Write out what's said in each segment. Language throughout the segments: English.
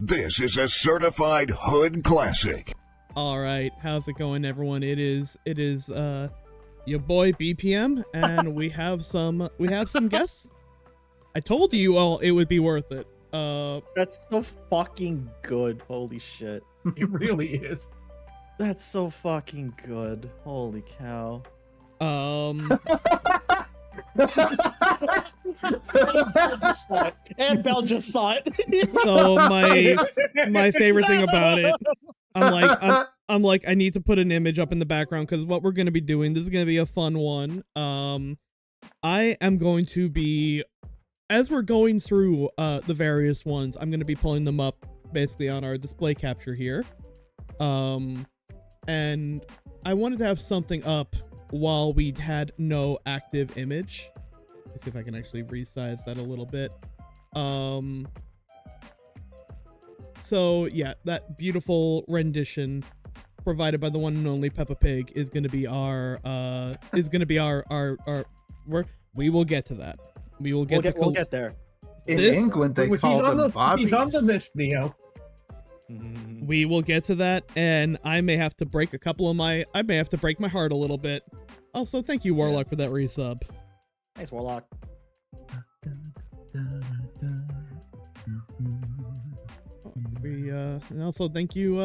This is a certified hood classic. All right, how's it going, everyone? It is your boy BPM, and we have some guests. I told you all it would be worth it. That's so fucking good. Holy shit. It really is. That's so fucking good. Holy cow. Um, And Bell just saw it. so my favorite thing about it, I'm like I need to put an image up in the background because what we're gonna be doing, this is gonna be a fun one. I am going to be, as we're going through the various ones, I'm gonna be pulling them up basically on our display capture here. And I wanted to have something up while we had no active image. Let's see if I can actually resize that a little bit. So yeah, that beautiful rendition provided by the one and only Peppa Pig is gonna be our we will get to that. We'll get there. In England, they call them bobbies. He's on the list, Neo. We will get to that, and I may have to break my heart a little bit. Also, thank you, Warlock, for that resub. Thanks, Warlock. And also thank you.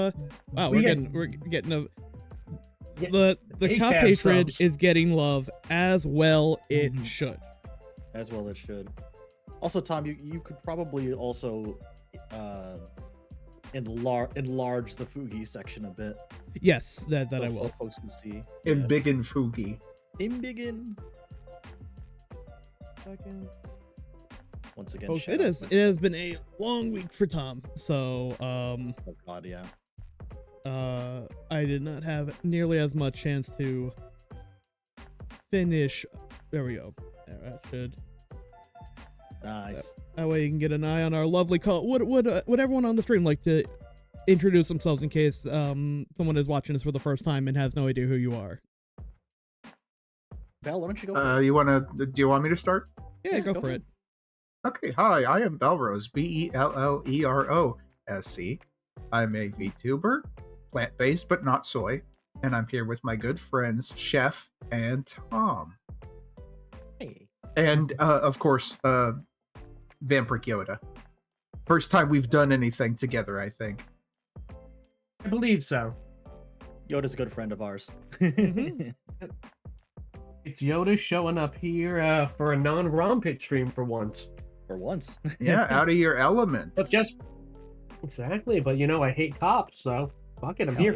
Wow, we're getting the cop ACAB hatred subs. is getting love as well. It should. As well it should. Also, Tom, you could probably also enlarge the Fugi section a bit. Yes, that so I will. Folks can see. In Biggin Fugi. Imbigin. Once again, Folks, shout it outs has to- it has been a long week for Tom. So Oh god, yeah. I did not have nearly as much chance to finish. There we go. There, that should. Nice. That way you can get an eye on our lovely call. Would everyone on the stream like to introduce themselves in case someone is watching this for the first time and has no idea who you are? Bell, why don't you go? Do you want me to start? Yeah, go for it. Okay, hi, I am Belrose, BELLEROSC. I'm a VTuber, plant-based but not soy, and I'm here with my good friends, Chef and Tom. Hey. And, of course, Vampire Yoda. First time we've done anything together, I think. I believe so. Yoda's a good friend of ours. It's Yoda showing up here for a non-Rompit stream for once. For once. Yeah, out of your element. But just exactly. But you know, I hate cops, so fuck it, I'm here.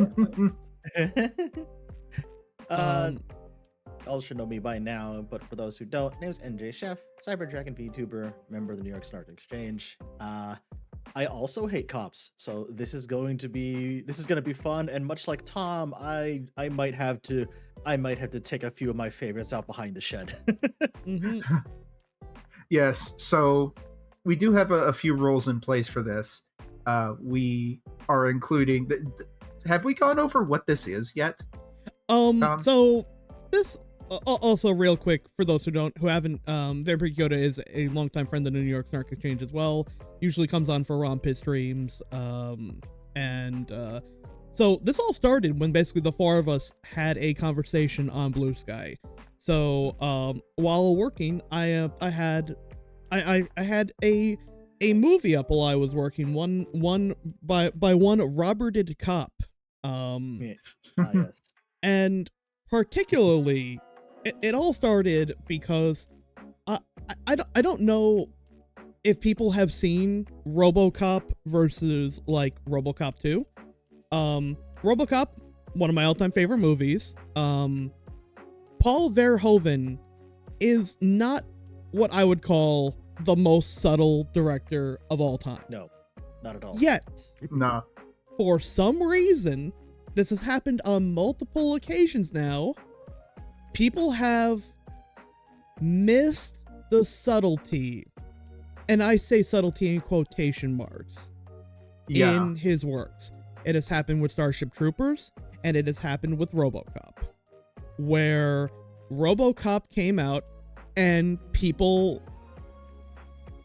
All should know me by now, but for those who don't, name's NJ Chef, Cyber Dragon VTuber, member of the New York Stock Exchange. I also hate cops, so this is gonna be fun. And much like Tom, I might have to take a few of my favorites out behind the shed. Yes, so we do have a few rules in place for this. We are including. Have we gone over what this is yet? Tom? So this also real quick for those who haven't, Vampire Yoda is a longtime friend of the New York Stock Exchange as well. Usually comes on for Rompit streams, so this all started when basically the four of us had a conversation on Blue Sky. So while working, I had a movie up while I was working. One by one Roberted Cop. Yes. And particularly, it all started because I don't know if people have seen RoboCop versus like RoboCop 2. RoboCop, one of my all-time favorite movies. Paul Verhoeven is not what I would call the most subtle director of all time. No, not at all. Yet, No. for some reason, this has happened on multiple occasions now. People have missed the subtlety, and I say subtlety in quotation marks, in his works. It has happened with Starship Troopers, and it has happened with RoboCop, where RoboCop came out and people,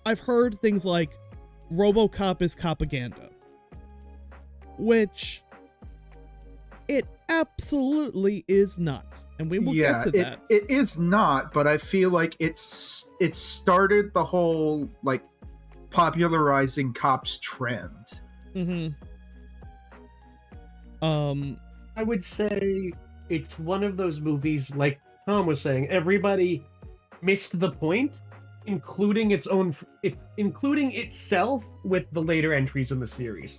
I've heard things like RoboCop is propaganda. which it absolutely is not. And we will get to that. It is not, but I feel like it started the whole like popularizing cops trend. I would say it's one of those movies, like Tom was saying, everybody missed the point, including including itself with the later entries in the series.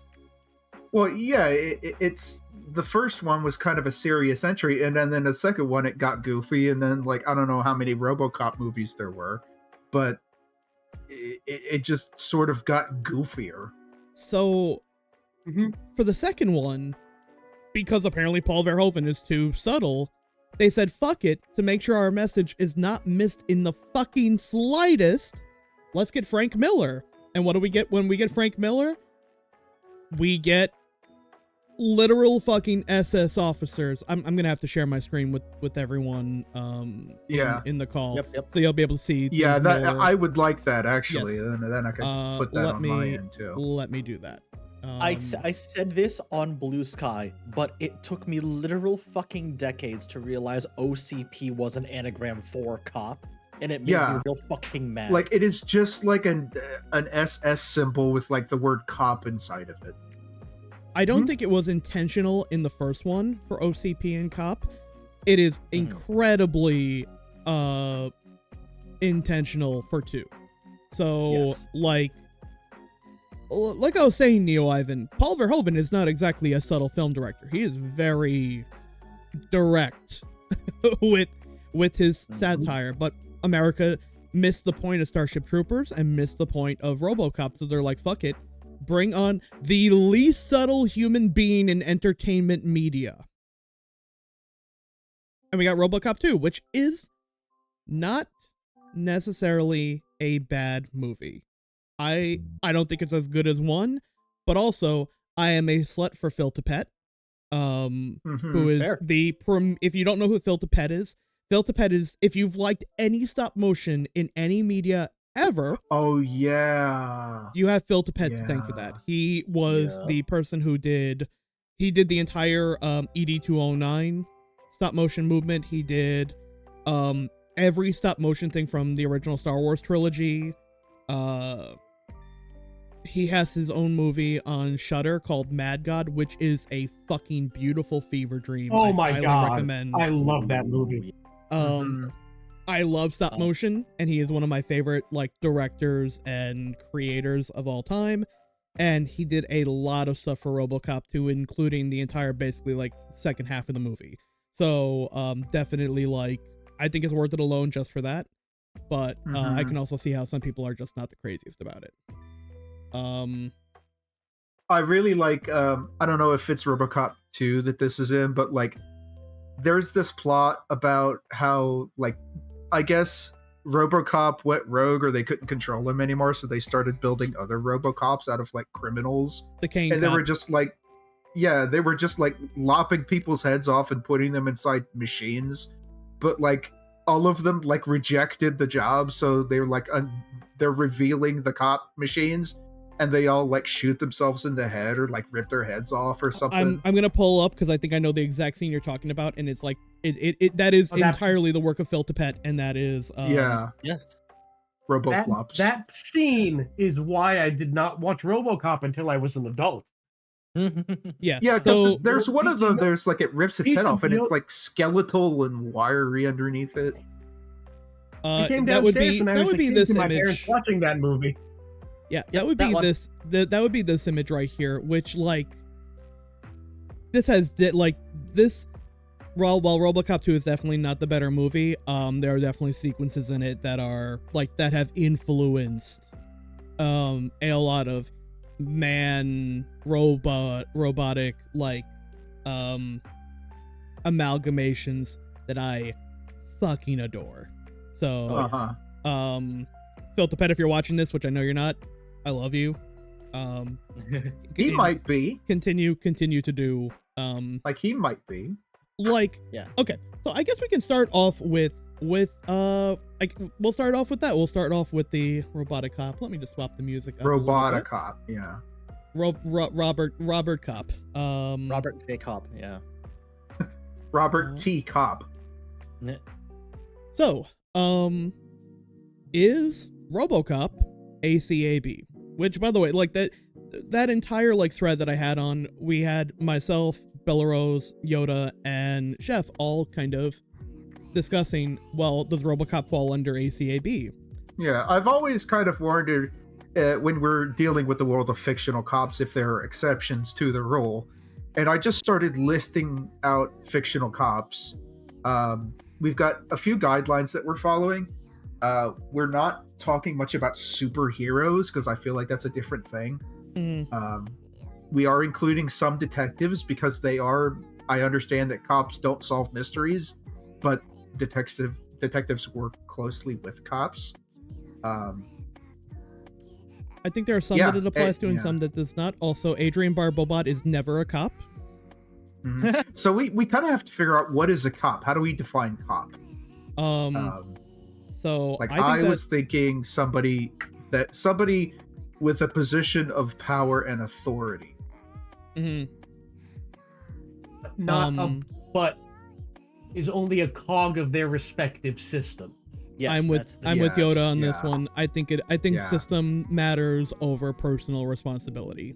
Well, yeah, it's the first one was kind of a serious entry, and then the second one it got goofy, and then like I don't know how many RoboCop movies there were, but it just sort of got goofier. So for the second one, because apparently Paul Verhoeven is too subtle, they said fuck it, to make sure our message is not missed in the fucking slightest. Let's get Frank Miller. And what do we get when we get Frank Miller? We get literal fucking SS officers. I'm gonna have to share my screen with everyone in the call. Yep. So you'll be able to see. Yeah, that more. I would like that actually. Yes. Then I can put that on my end too. Let me do that. I said this on Blue Sky, but it took me literal fucking decades to realize OCP was an anagram for cop, and it made me real fucking mad. Like it is just like an SS symbol with like the word cop inside of it. I don't think it was intentional in the first one for OCP and cop. It is incredibly intentional for 2. So like I was saying, Neo Ivan, Paul Verhoeven is not exactly a subtle film director. He is very direct with his satire, but America missed the point of Starship Troopers and missed the point of RoboCop, so they're like, fuck it, bring on the least subtle human being in entertainment media. And we got RoboCop 2, which is not necessarily a bad movie. I don't think it's as good as 1, but also I am a slut for Phil Tippett, who is Fair. if you don't know who Phil Tippett is, if you've liked any stop motion in any media ever, oh yeah, you have Phil Tippett to thank for that. He was the person who did the entire ED209 stop motion movement. He did every stop motion thing from the original Star Wars trilogy. He has his own movie on Shudder called Mad God, which is a fucking beautiful fever dream. Oh my god, recommend. I love that movie. I love stop motion, and he is one of my favorite like directors and creators of all time. And he did a lot of stuff for RoboCop 2, including the entire basically like second half of the movie. So definitely like I think it's worth it alone just for that. But I can also see how some people are just not the craziest about it. I really like I don't know if it's RoboCop 2 that this is in, but like there's this plot about how like I guess RoboCop went rogue or they couldn't control him anymore, so they started building other RoboCops out of like criminals. The Kane and cop. they were just like lopping people's heads off and putting them inside machines, but like all of them like rejected the job, so they're like they're revealing the cop machines, and they all like shoot themselves in the head or like rip their heads off or something. I'm gonna pull up because I think I know the exact scene you're talking about, and it's like it that is entirely the work of Phil Tippett, and that is yes, RoboFlops. That scene is why I did not watch RoboCop until I was an adult. yeah, because so, there's one of them. There's like it rips its head off, and it's like skeletal and wiry underneath it. I came that would downstairs be and I that was would be like, this to my image. parents watching that movie. Yeah, that would be this. That would be this image right here, which like this has like this. While RoboCop 2 is definitely not the better movie, there are definitely sequences in it that are like that have influenced a lot of robotic like amalgamations that I fucking adore. So Phil Tippett, if you're watching this, which I know you're not, I love you. He might be. Continue to do like he might be. Like okay, so I guess we can start off with we'll start off with that. We'll start off with the robotic cop. Let me just swap the music up Robotic cop, yeah. Robert Cop. Robert J. Cobb. Yeah. Robert T. Cobb. N- So, is RoboCop ACAB? Which, by the way, like that entire like thread that I had on, we had myself, Bellerose, Yoda, and Chef all kind of discussing, well, does RoboCop fall under ACAB? Yeah, I've always kind of wondered when we're dealing with the world of fictional cops if there are exceptions to the rule. And I just started listing out fictional cops. We've got a few guidelines that we're following. We're not talking much about superheroes because I feel like that's a different thing. We are including some detectives because I understand that cops don't solve mysteries, but detectives work closely with cops. I think there are some that it applies to and some that does not. Also, Adrian Barbobot is never a cop. So we kind of have to figure out what is a cop. How do we define cop? So like I was thinking somebody with a position of power and authority. But is only a cog of their respective system. Yes, I'm with Yoda on this one. I think system matters over personal responsibility.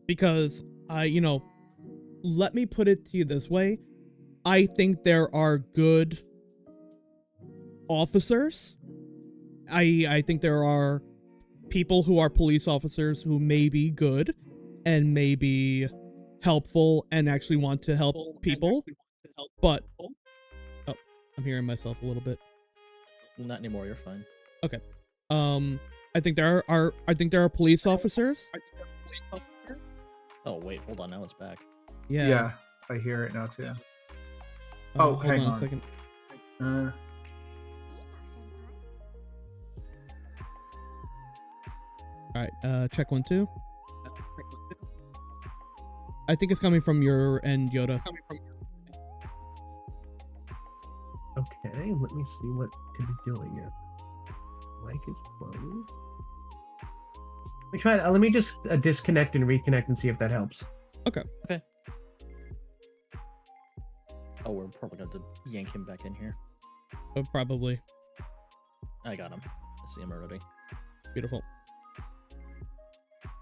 Because let me put it to you this way. I think there are good officers. I think there are people who are police officers who may be good and may be helpful and actually want to help people. But I'm hearing myself a little bit. Not anymore. You're fine. Okay. I think there are police officers. Oh wait, hold on. Now it's back. Yeah. I hear it now too. Hold hang on on a second. All right. Check 1 2. I think it's coming from your end, Yoda. Okay, let me see what could be doing it. Mic is closed. Let me just disconnect and reconnect and see if that helps. Okay. Oh, we're probably going to yank him back in here. Probably. I got him. I see him already. Beautiful.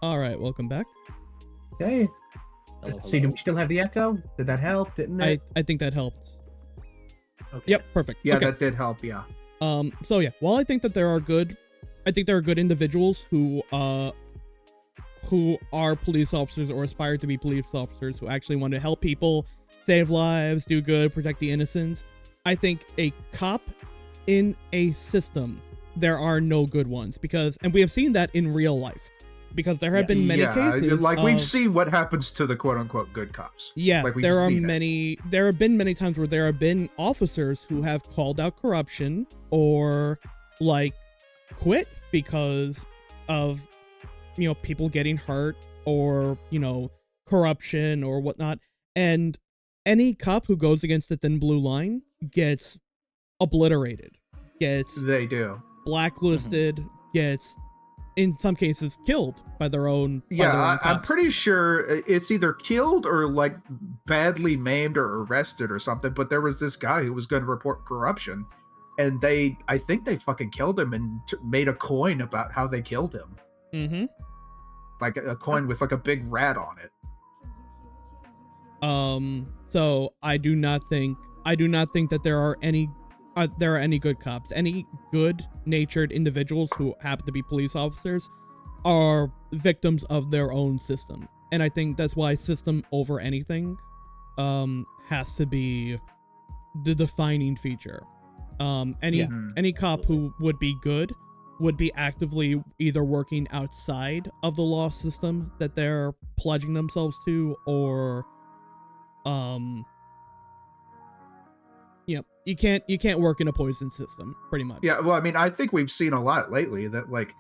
All right, welcome back. Okay. Hello, See, do we still have the echo? Did that help? Didn't it? I think that helped. Okay. Yep, perfect. Yeah, okay. that did help. Yeah. So yeah, while I think there are good individuals who are police officers or aspire to be police officers who actually want to help people, save lives, do good, protect the innocents. I think a cop in a system, there are no good ones and we have seen that in real life. Because there have been many cases. Like we've seen what happens to the quote unquote good cops. Yeah, like there have been many times where there have been officers who have called out corruption or like quit because of people getting hurt or corruption or whatnot. And any cop who goes against the thin blue line gets obliterated, gets blacklisted, gets in some cases killed by their own I'm pretty sure it's either killed or like badly maimed or arrested or something, but there was this guy who was going to report corruption and I think they fucking killed him and made a coin about how they killed him. Like a coin with like a big rat on it. So I do not think that there are any good cops. Any good-natured individuals who happen to be police officers are victims of their own system. And I think that's why system over anything has to be the defining feature. Any cop who would be good would be actively either working outside of the law system that they're pledging themselves to, or you can't work in a poison system, pretty much. Yeah, well, I mean, I think we've seen a lot lately that like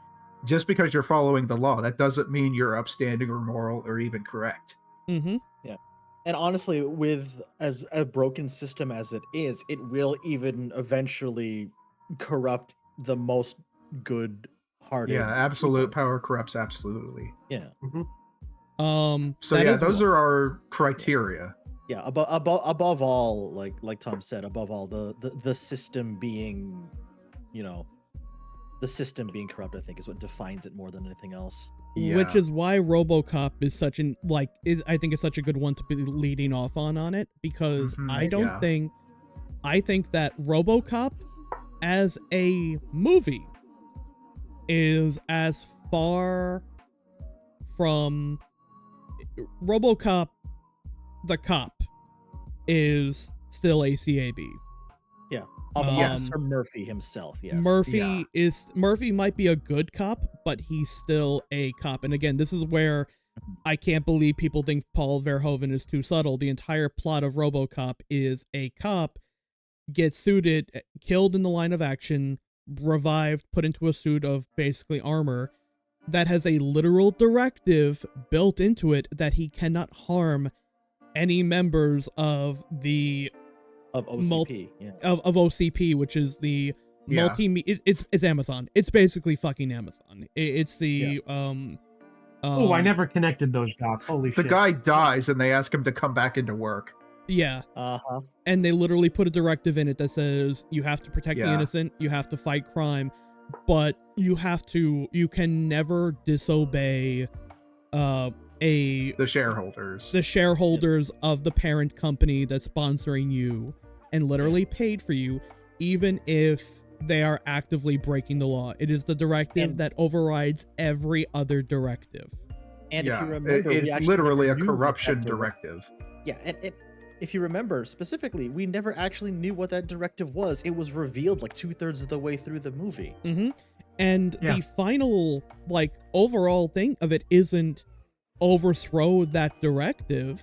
just because you're following the law, that doesn't mean you're upstanding or moral or even correct. Yeah. And honestly, with as a broken system as it is, it will even eventually corrupt the most good hearted. Yeah, absolute power corrupts absolutely. Yeah. So that yeah, is those one. are our criteria. Yeah, above all, like Tom said, above all, the system being, you know, the system being corrupt, I think, is what defines it more than anything else. Which Yeah. is why RoboCop is such an I think is such a good one to be leading off on it, because Mhm, I don't yeah. think I think that RoboCop as a movie is as far from RoboCop the cop is still ACAB. Yeah. Yes. Officer Murphy himself, yes. Murphy might be a good cop, but he's still a cop. And again, this is where I can't believe people think Paul Verhoeven is too subtle. The entire plot of RoboCop is a cop gets suited, killed in the line of action, revived, put into a suit of basically armor that has a literal directive built into it that he cannot harm any members of the Of OCP, yeah. of OCP, which is the Yeah. it's Amazon. It's basically fucking Amazon. It's the Oh, I never connected those dots. Holy The shit. guy dies and they ask him to come back into work. Yeah. Uh-huh. And they literally put a directive in it that says you have to protect the Yeah. innocent, you have to fight crime, but you can never disobey The shareholders. the shareholders of the parent company that's sponsoring you and literally paid for you, even if they are actively breaking the law. It is the directive that overrides every other directive. And yeah, if you remember, we it's actually literally a never knew what that corruption directive. Yeah, and if you remember specifically, we never actually knew what that directive was. It was revealed like 2/3 of the way through the movie. Mm-hmm. And Yeah. the final, overall thing of it isn't overthrow that directive.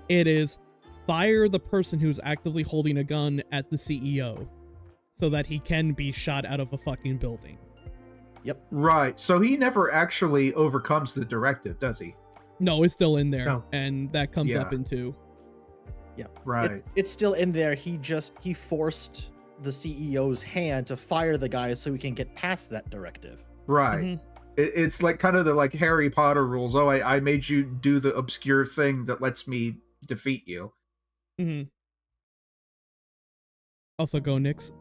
It is fire the person who's actively holding a gun at the CEO so that he can be shot out of a fucking building. Yep. Right. So he never actually overcomes the directive, does he? No, it's still in there, No. and that comes up Yeah. in 2. Yep. Right. It's still in there. He forced the CEO's hand to fire the guy so he can get past that directive. Right. Mhm. It's like kind of the Harry Potter rules. Oh, I made you do the obscure thing that lets me defeat you. Mm-hmm. Also, go Knicks.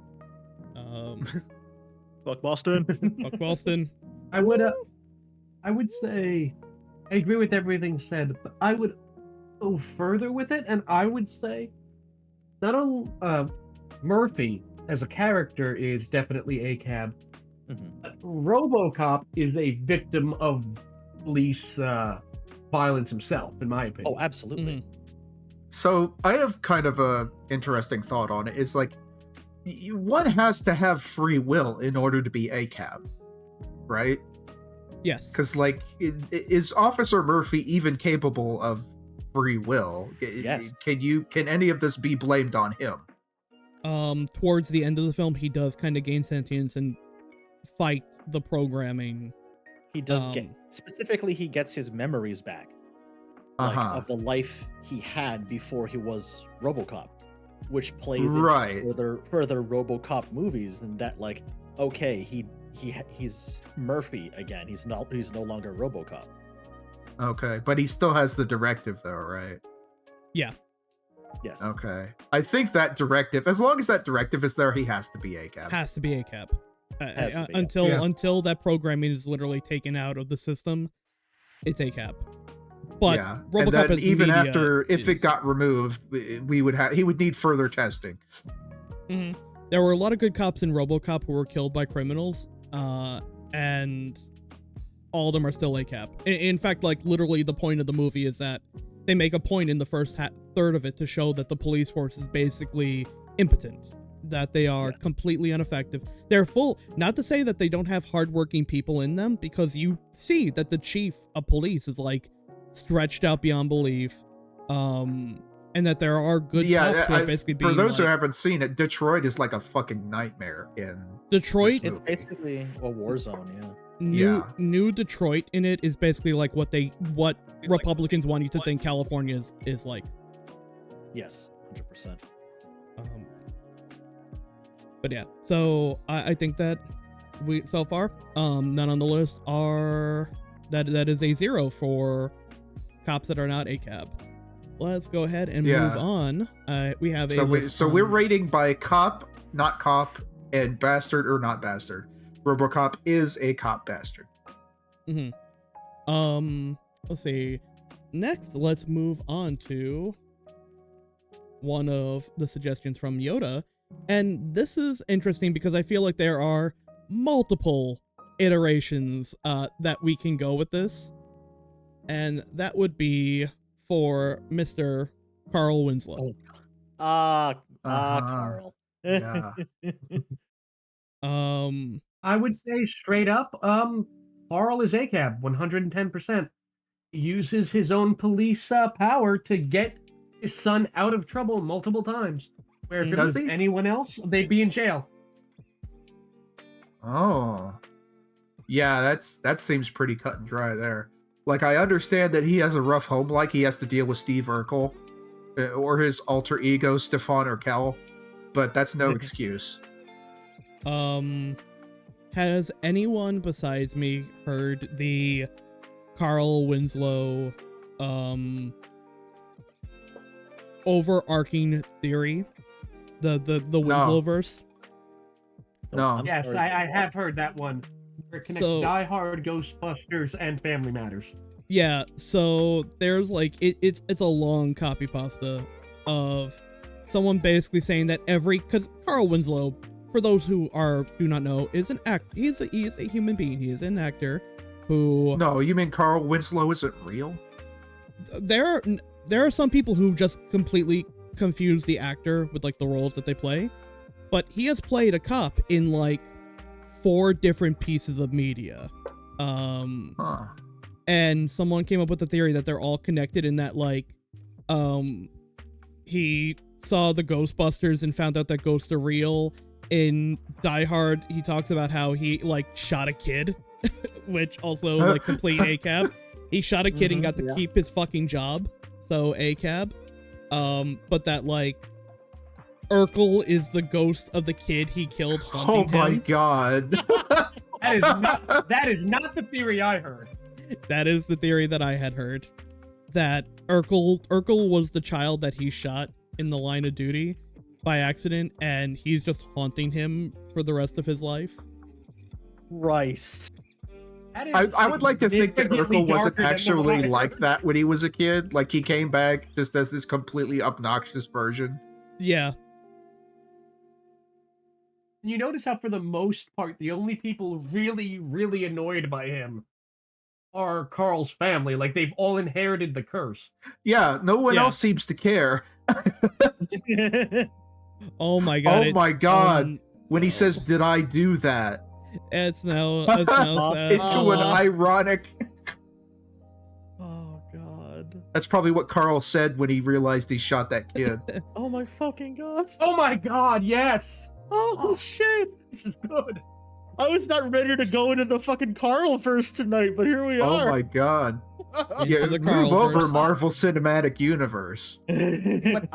Fuck Boston. Fuck Boston. I would say I agree with everything said, but I would go further with it, and I would say not only Murphy as a character is definitely ACAB, but RoboCop is a victim of police violence himself, in my opinion. Oh, absolutely. Mhm. So I have kind of a interesting thought on it. It's like one has to have free will in order to be ACAB, right? Yes. Because is Officer Murphy even capable of free will? Yes. Can any of this be blamed on him? Towards the end of the film, he does kind of gain sentience and fight the programming. He does specifically, he gets his memories back. Of the life he had before he was RoboCop, which plays into further RoboCop movies, and that okay, he's Murphy again. He's no longer RoboCop. Okay, but he still has the directive though, right? Yeah. Yes. Okay. I think that directive, as long as that directive is there, he has to be ACAB. Has to be ACAB. Has to be, Until that programming is literally taken out of the system, it's ACAB. But RoboCop and then as even media after, if is... it got removed, he would need further testing. Mm-hmm. There were a lot of good cops in RoboCop who were killed by criminals, and all of them are still ACAB. In fact, literally the point of the movie is that they make a point in the first third of it to show that the police force is basically impotent, that they are completely ineffective. They're full, not to say that they don't have hardworking people in them, because you see that the chief of police is stretched out beyond belief, and that there are good cops who are basically being, for those who haven't seen it, Detroit is like a fucking nightmare in Detroit. It's basically a war zone, New Detroit in it is basically what Republicans want you to think California is like. Yes, 100%. But yeah, so I think that we so far. None on the list are that is a 0 for cops that are not ACAB. Let's go ahead and move on. We have a list. So we're rating by cop, not cop, and bastard or not bastard. RoboCop is a cop bastard. Let's see. Next, let's move on to one of the suggestions from Yoda. And this is interesting because I feel like there are multiple iterations that we can go with this. And that would be for Mr. Carl Winslow. Carl. Yeah. I would say straight up, Carl is ACAB 110%. He uses his own police power to get his son out of trouble multiple times. Where if it was anyone else, they'd be in jail. Oh. Yeah, that seems pretty cut and dry there. Like, I understand that he has a rough home, like he has to deal with Steve Urkel or his alter ego, Stefan Urkel, but that's no excuse. Has anyone besides me heard the Carl Winslow overarching theory? The Winslowverse? No. Yes, I have heard that one. Where it connects Die Hard, Ghostbusters, and Family Matters. Yeah, so there's like it's a long copy pasta of someone basically saying that because Carl Winslow, for those who do not know, is an he is a human being. He is an actor who. No, you mean Carl Winslow isn't real? There are some people who just completely confuse the actor with like the roles that they play, but he has played a cop in like 4 different pieces of media. And someone came up with the theory that they're all connected in that like he saw the Ghostbusters and found out that ghosts are real. In Die Hard, he talks about how he like shot a kid, which also like complete ACAB. He shot a kid and got to keep his fucking job, so ACAB. But that like Urkel is the ghost of the kid he killed haunting him. Oh my god. That is not the theory I heard. That is the theory that I had heard. That Urkel was the child that he shot in the line of duty by accident, and he's just haunting him for the rest of his life. Christ. I would like to think that Urkel wasn't actually like that when he was a kid. Like, he came back just as this completely obnoxious version. Yeah. You notice how, for the most part, the only people really, really annoyed by him are Carl's family. Like, they've all inherited the curse. Yeah, no one else seems to care. Oh my god. Oh my god. When he says, "Did I do that?" It's now sad. Into an ironic... Oh god. That's probably what Carl said when he realized he shot that kid. Oh my fucking god. Oh my god, yes! Oh shit. This is good. I was not ready to go into the fucking Carl verse tonight, but here we are. Oh my god. Into the Move over, Carlverse. Marvel Cinematic Universe. But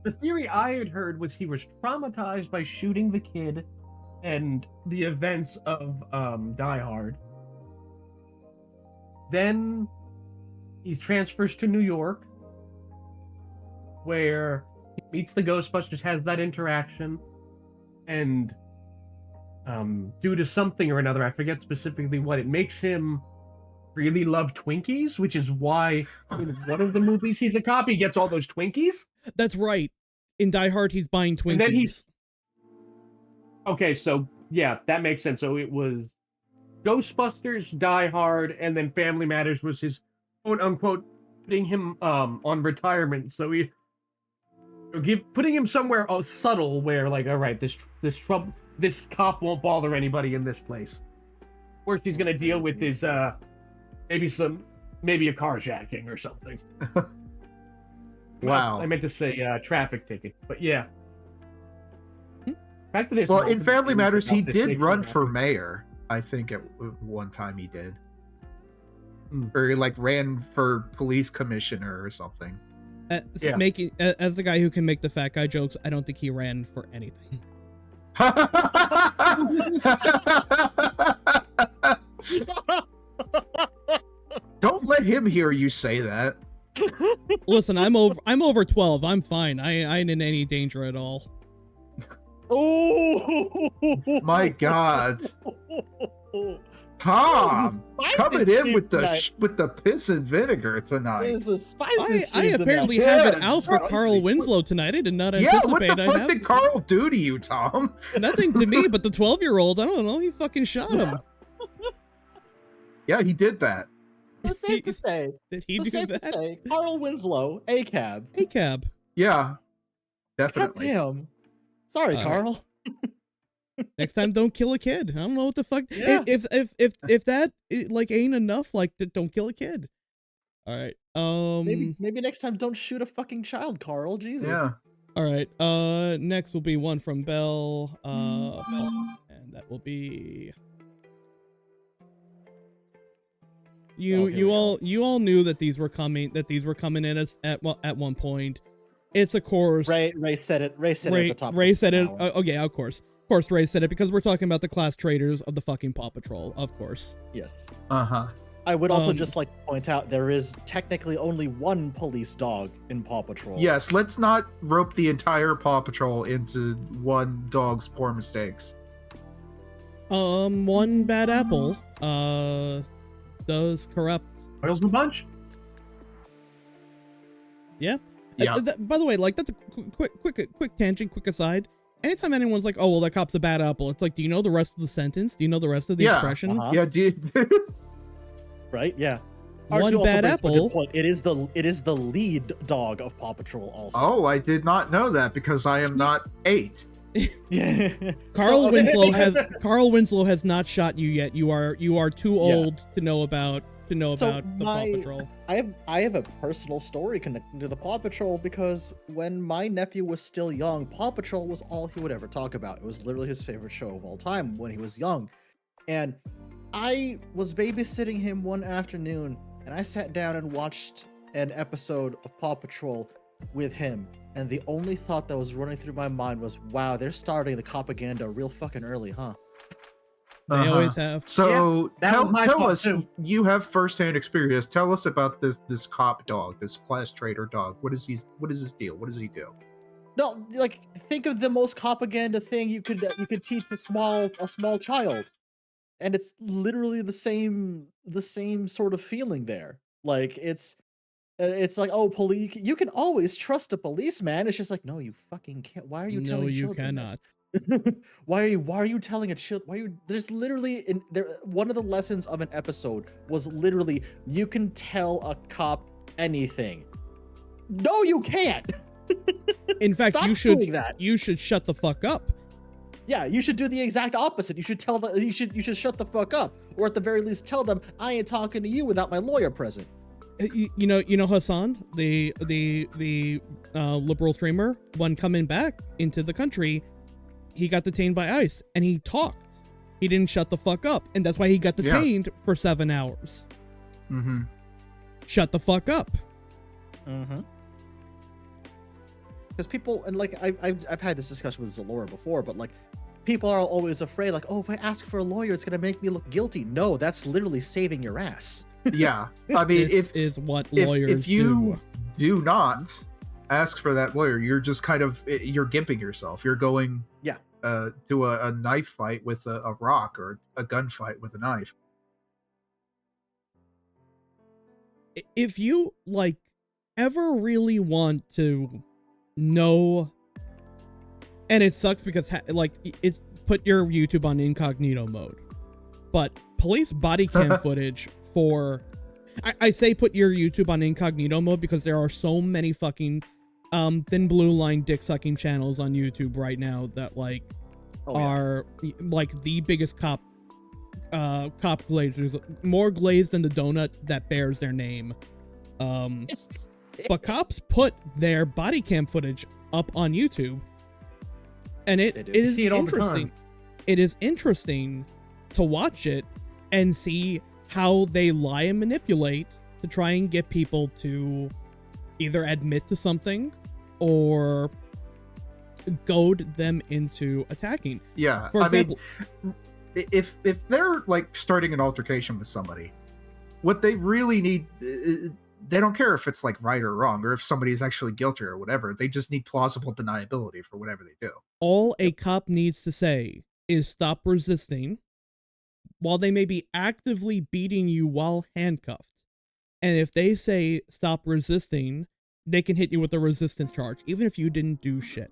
the theory I had heard was he was traumatized by shooting the kid and the events of Die Hard. Then he transfers to New York, where he meets the Ghostbusters, has that interaction, and due to something or another, I forget specifically what, it makes him really love Twinkies, which is why in one of the movies he's a cop, he gets all those Twinkies. That's right. In Die Hard, he's buying Twinkies. And then he's... Okay, so yeah, that makes sense. So it was Ghostbusters, Die Hard, and then Family Matters was his quote-unquote putting him on retirement. So he... putting him somewhere subtle where, like, all right, this cop won't bother anybody in this place. Or he's gonna deal with his maybe a carjacking or something. Wow. I meant to say traffic ticket, but yeah. Well, in Family Matters, he did run for mayor. I think at one time he did. Or he, like, ran for police commissioner or something. As the guy who can make the fat guy jokes, I don't think he ran for anything. Don't let him hear you say that. Listen, I'm over 12. I'm fine. I ain't in any danger at all. Oh My God. Tom, coming in with the piss and vinegar tonight. This is spicy. I apparently tonight. have it Yeah, out for spicy. Carl Winslow tonight. I did not Yeah, what anticipate the I fuck have did Carl do to you, Tom? nothing to me, but the 12-year-old. I don't know. He fucking shot him. Yeah, he did that. So safe to say. Did he So do safe that? to say, Carl Winslow, ACAB. ACAB. Yeah, God definitely. damn. Sorry, All right. Carl. Next time, don't kill a kid. I don't know what the fuck. Yeah. If that like ain't enough, like don't kill a kid. All right. Maybe next time don't shoot a fucking child, Carl. Jesus. Yeah. All right. Next will be one from Bell. And that will be. here we go. You all knew that these were coming in us at one point. It's of course. Ray said it. Ray said it at the top. Ray said it. Hour. Oh yeah, of course. Of course, Ray said it because we're talking about the class traitors of the fucking Paw Patrol. Of course. Yes. Uh-huh. I would also just like to point out there is technically only one police dog in Paw Patrol. Yes, let's not rope the entire Paw Patrol into one dog's poor mistakes. One bad apple does corrupt. Oils the bunch. Yeah. Yeah. By the way, like that's a quick tangent, quick aside. Anytime anyone's like, "Oh, well, that cop's a bad apple," it's like, do you know the rest of the sentence? Do you know the rest of the expression? Uh-huh. Yeah, dude. Right? Yeah. One R2 also bad brings up a good apple. point. It is the lead dog of Paw Patrol also. Oh, I did not know that because I am not 8. Yeah. Carl So- Carl Winslow has not shot you yet. You are too old to know about the Paw Patrol. I have a personal story connecting to the Paw Patrol because when my nephew was still young, Paw Patrol was all he would ever talk about. It was literally his favorite show of all time when he was young. And I was babysitting him one afternoon and I sat down and watched an episode of Paw Patrol with him. And the only thought that was running through my mind was, wow, they're starting the propaganda real fucking early, huh? They always have. So that was my tell fault, us, too. you have firsthand experience. Tell us about this cop dog, this class traitor dog. What is his deal? What does he do? No, like think of the most propaganda thing you could teach a small child, and it's literally the same sort of feeling there. Like it's like, oh, police, you can always trust a policeman. It's just like, no, you fucking can't. Why are you No, telling you children cannot. this? Why are you telling a child? There's literally one of the lessons of an episode was literally you can tell a cop anything. No, you can't. In fact, Stop you should doing that. you should shut the fuck up. Yeah, you should do the exact opposite. You should tell them you should shut the fuck up, or at the very least tell them I ain't talking to you without my lawyer present. You know Hassan, the liberal streamer, when coming back into the country, he got detained by ICE and he talked. He didn't shut the fuck up, and that's why he got detained for 7 hours. Mm-hmm. Shut the fuck up. Mm-hmm. Because people, and like I've had this discussion with Zalora before, but like people are always afraid, like, oh, if I ask for a lawyer, it's gonna make me look guilty. No, that's literally saving your ass. Yeah, I mean, This is what lawyers if you do not ask for that lawyer, you're just kind of you're gimping yourself. You're going to a knife fight with a rock or a gunfight with a knife. If you like ever really want to know, and it sucks because like it's put your YouTube on incognito mode, but police body cam footage for I say put your YouTube on incognito mode because there are so many fucking thin blue line dick sucking channels on YouTube right now that like are like the biggest cop glazers, more glazed than the donut that bears their name. But cops put their body cam footage up on YouTube, and it is see it all the interesting. time. It is interesting to watch it and see how they lie and manipulate to try and get people to either admit to something or goad them into attacking. Yeah, For example, if they're like starting an altercation with somebody, what they really need, they don't care if it's like right or wrong, or if somebody is actually guilty or whatever. They just need plausible deniability for whatever they do. all a cop needs to say is stop resisting, while they may be actively beating you while handcuffed. And if they say stop resisting, they can hit you with a resistance charge, even if you didn't do shit.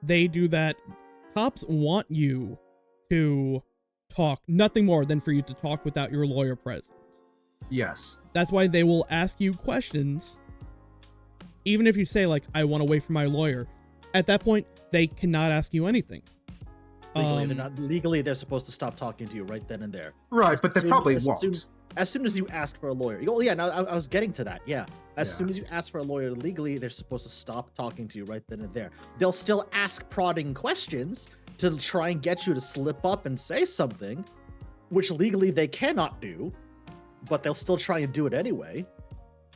They do that. Cops want you to talk, nothing more than for you to talk without your lawyer present. Yes. That's why they will ask you questions, even if you say, like, I want to wait for my lawyer. At that point, they cannot ask you anything. Legally, they're supposed to stop talking to you right then and there. Right, but they probably won't. As soon as you ask for a lawyer. Oh, yeah, no, I was getting to that. Yeah. As soon as you ask for a lawyer, legally, they're supposed to stop talking to you right then and there. They'll still ask prodding questions to try and get you to slip up and say something, which legally they cannot do, but they'll still try and do it anyway.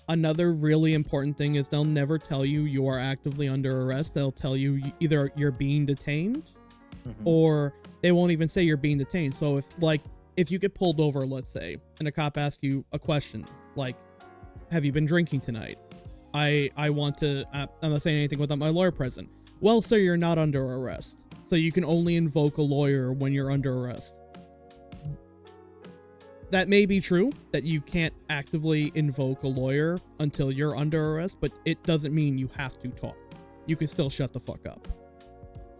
Another really important thing is they'll never tell you you are actively under arrest. They'll tell you either you're being detained, or they won't even say you're being detained. So if you get pulled over, let's say, and a cop asks you a question like, have you been drinking tonight? I want to, I'm not saying anything without my lawyer present. Well, sir, you're not under arrest. So you can only invoke a lawyer when you're under arrest. That may be true, that you can't actively invoke a lawyer until you're under arrest, but it doesn't mean you have to talk. You can still shut the fuck up.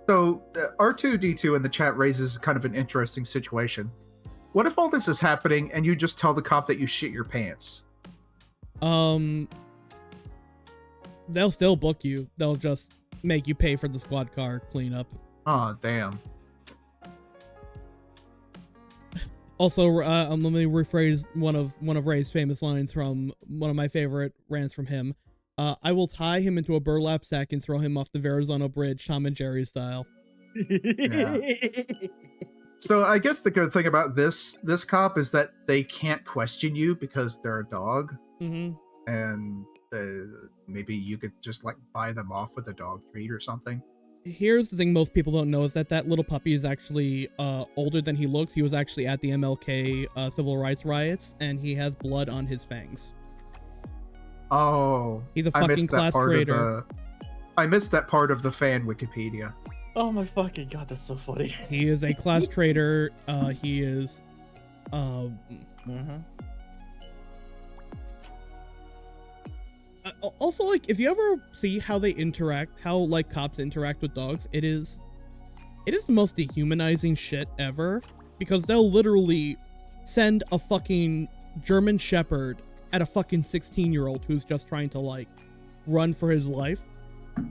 So R2D2 in the chat raises kind of an interesting situation. What if all this is happening and you just tell the cop that you shit your pants? They'll still book you. They'll just make you pay for the squad car cleanup. Oh, damn. Also, let me rephrase one of Ray's famous lines from one of my favorite rants from him. I will tie him into a burlap sack and throw him off the Verrazano Bridge, Tom and Jerry style. Yeah. So I guess the good thing about this cop is that they can't question you because they're a dog, and maybe you could just like buy them off with a dog treat or something. Here's the thing most people don't know is that little puppy is actually older than he looks. He was actually at the MLK civil rights riots, and he has blood on his fangs. Oh, he's a fucking class traitor. I missed that part of the fan Wikipedia. Oh my fucking god, that's so funny. He is a class traitor. He is also, like, if you ever see how they interact, how like cops interact with dogs, it is the most dehumanizing shit ever, because they'll literally send a fucking German Shepherd at a fucking 16-year-old who's just trying to like run for his life.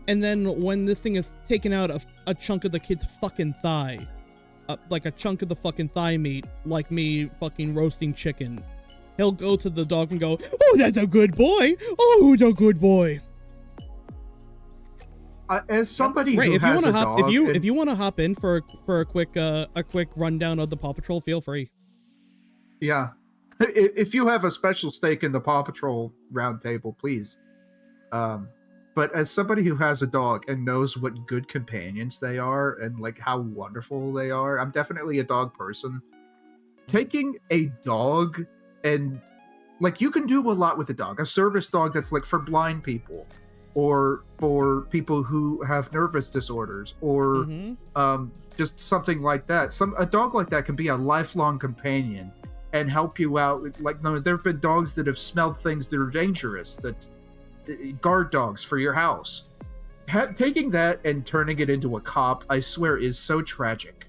And then when this thing is taken out of a chunk of the kid's fucking thigh, like a chunk of the fucking thigh meat, like me fucking roasting chicken, he'll go to the dog and go, "Oh, that's a good boy. Oh, who's a good boy?" As somebody Ray, who has a dog, if you want to hop in for a quick rundown of the Paw Patrol, feel free. Yeah, if you have a special stake in the Paw Patrol roundtable, please. But as somebody who has a dog and knows what good companions they are and like how wonderful they are, I'm definitely a dog person. Taking a dog and like you can do a lot with a dog. A service dog that's like for blind people or for people who have nervous disorders or just something like that. A dog like that can be a lifelong companion and help you out. Like, no, there have been dogs that have smelled things that are dangerous, that guard dogs for your house. Taking that and turning it into a cop, I swear, is so tragic.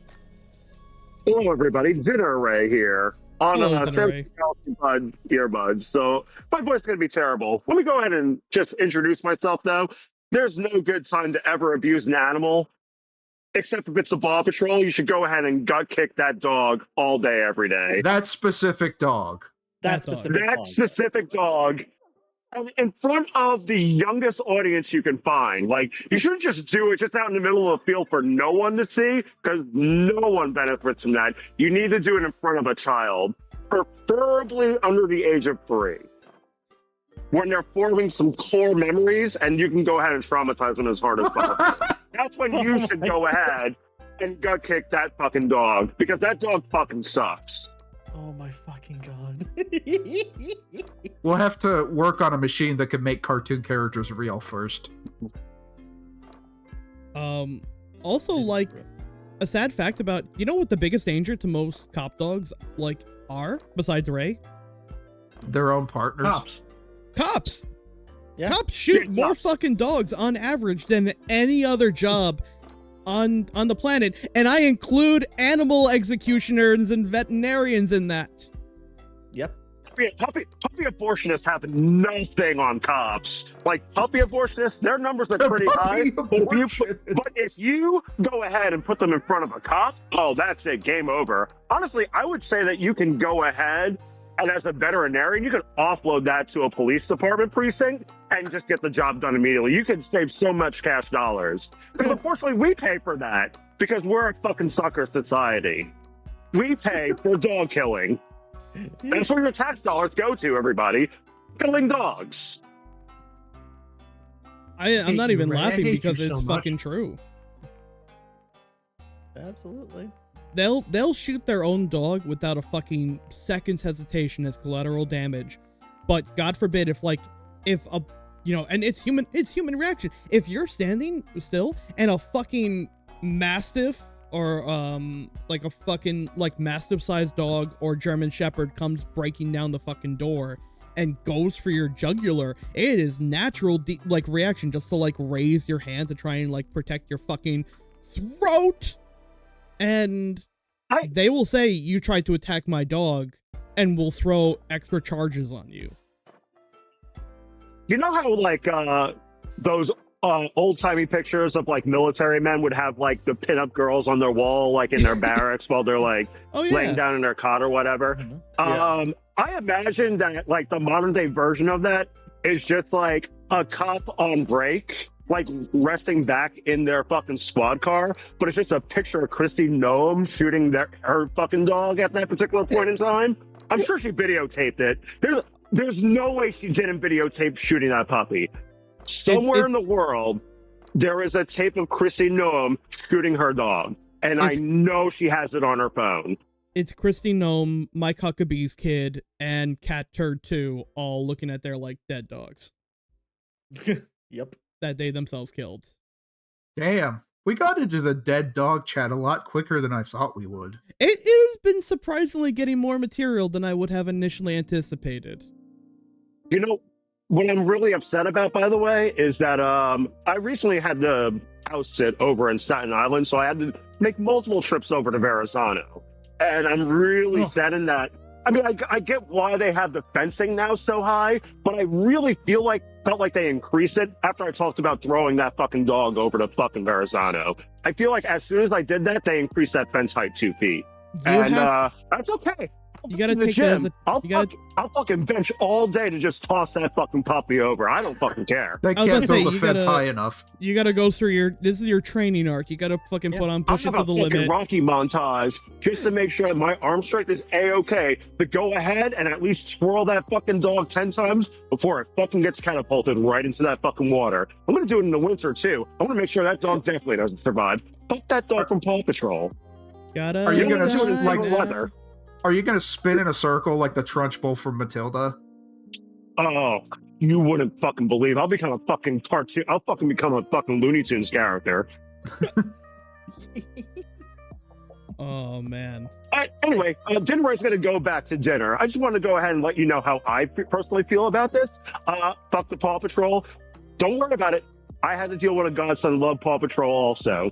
Hello, everybody. Dinner Ray here on earbuds. So my voice is going to be terrible. Let me go ahead and just introduce myself, though. There's no good time to ever abuse an animal, except if it's the Paw Patrol. You should go ahead and gut kick that dog all day, every day. That specific dog. That specific dog. And in front of the youngest audience you can find. Like, you shouldn't just do it just out in the middle of the field for no one to see, because no one benefits from that. You need to do it in front of a child, preferably under the age of 3. when they're forming some core memories, and you can go ahead and traumatize them as hard as possible. That's when you should go ahead and gut kick that fucking dog, because that dog fucking sucks. Oh my fucking god. We'll have to work on a machine that can make cartoon characters real first. Also, like, a sad fact about, you know what the biggest danger to most cop dogs, like, are, besides Ray? Their own partners. Cops! Yeah. Cops shoot Yeah, more cops. fucking dogs on average than any other job on the planet, and I include animal executioners and veterinarians in that. Yep. Puppy abortionists have nothing on cops. Like, puppy abortionists, their numbers are pretty high. But if you go ahead and put them in front of a cop, oh, that's it, game over. Honestly, I would say that you can go ahead and as a veterinarian, you can offload that to a police department precinct and just get the job done immediately. You can save so much cash dollars. Because unfortunately, we pay for that because we're a fucking sucker society. We pay for dog killing. That's where your tax dollars go to, everybody. Killing dogs. I'm not even Ray, I laughing hate because you so it's much. fucking true. Absolutely. They'll shoot their own dog without a fucking second's hesitation as collateral damage. But God forbid if a, you know, and it's human reaction. If you're standing still and a fucking mastiff or like a fucking like mastiff-sized dog or German Shepherd comes breaking down the fucking door and goes for your jugular, it is natural like reaction just to like raise your hand to try and like protect your fucking throat. And they will say you tried to attack my dog and will throw extra charges on you. You know how like those old-timey pictures of like military men would have like the pinup girls on their wall like in their barracks while they're like laying down in their cot or whatever? Mm-hmm. I imagine that like the modern day version of that is just like a cop on break, like resting back in their fucking squad car, but it's just a picture of Christy Noem shooting her fucking dog at that particular point in time. I'm sure she videotaped it. There's no way she didn't videotape shooting that puppy. Somewhere in the world, there is a tape of Christy Noem shooting her dog, and I know she has it on her phone. It's Christy Noem, Mike Huckabee's kid, and Cat Turd 2 all looking at their like dead dogs Yep. that they themselves killed. Damn. We got into the dead dog chat a lot quicker than I thought we would. It has been surprisingly getting more material than I would have initially anticipated. You know, what I'm really upset about, by the way, is that I recently had the house sit over in Staten Island, so I had to make multiple trips over to Verrazano. And I'm really saddened that, I mean, I get why they have the fencing now so high, but I really felt like they increased it after I talked about throwing that fucking dog over to fucking Verrazano. I feel like as soon as I did that, they increased that fence height 2 feet. That's okay. You gotta take that as a. I'll fucking bench all day to just toss that fucking puppy over. I don't fucking care. They I was can't gonna say, build a you fence gotta- high enough. You gotta go through this is your training arc. You gotta fucking put on push it I'll to have the a fucking limit. Rocky montage just to make sure my arm strength is A-okay to go ahead and at least twirl that fucking dog 10 times before it fucking gets catapulted right into that fucking water. I'm gonna do it in the winter too. I wanna make sure that dog definitely doesn't survive. Fuck that dog from Paw Patrol. Gotta. Are you gonna do it in like weather? Are you gonna spin in a circle like the Trunchbull from Matilda? Oh, you wouldn't fucking believe. I'll become a fucking cartoon. I'll fucking become a fucking Looney Tunes character. Oh man. Anyway, dinner is going to go back to dinner. I just want to go ahead and let you know how I personally feel about this. Fuck the Paw Patrol. Don't worry about it. I had to deal with a godson love Paw Patrol also.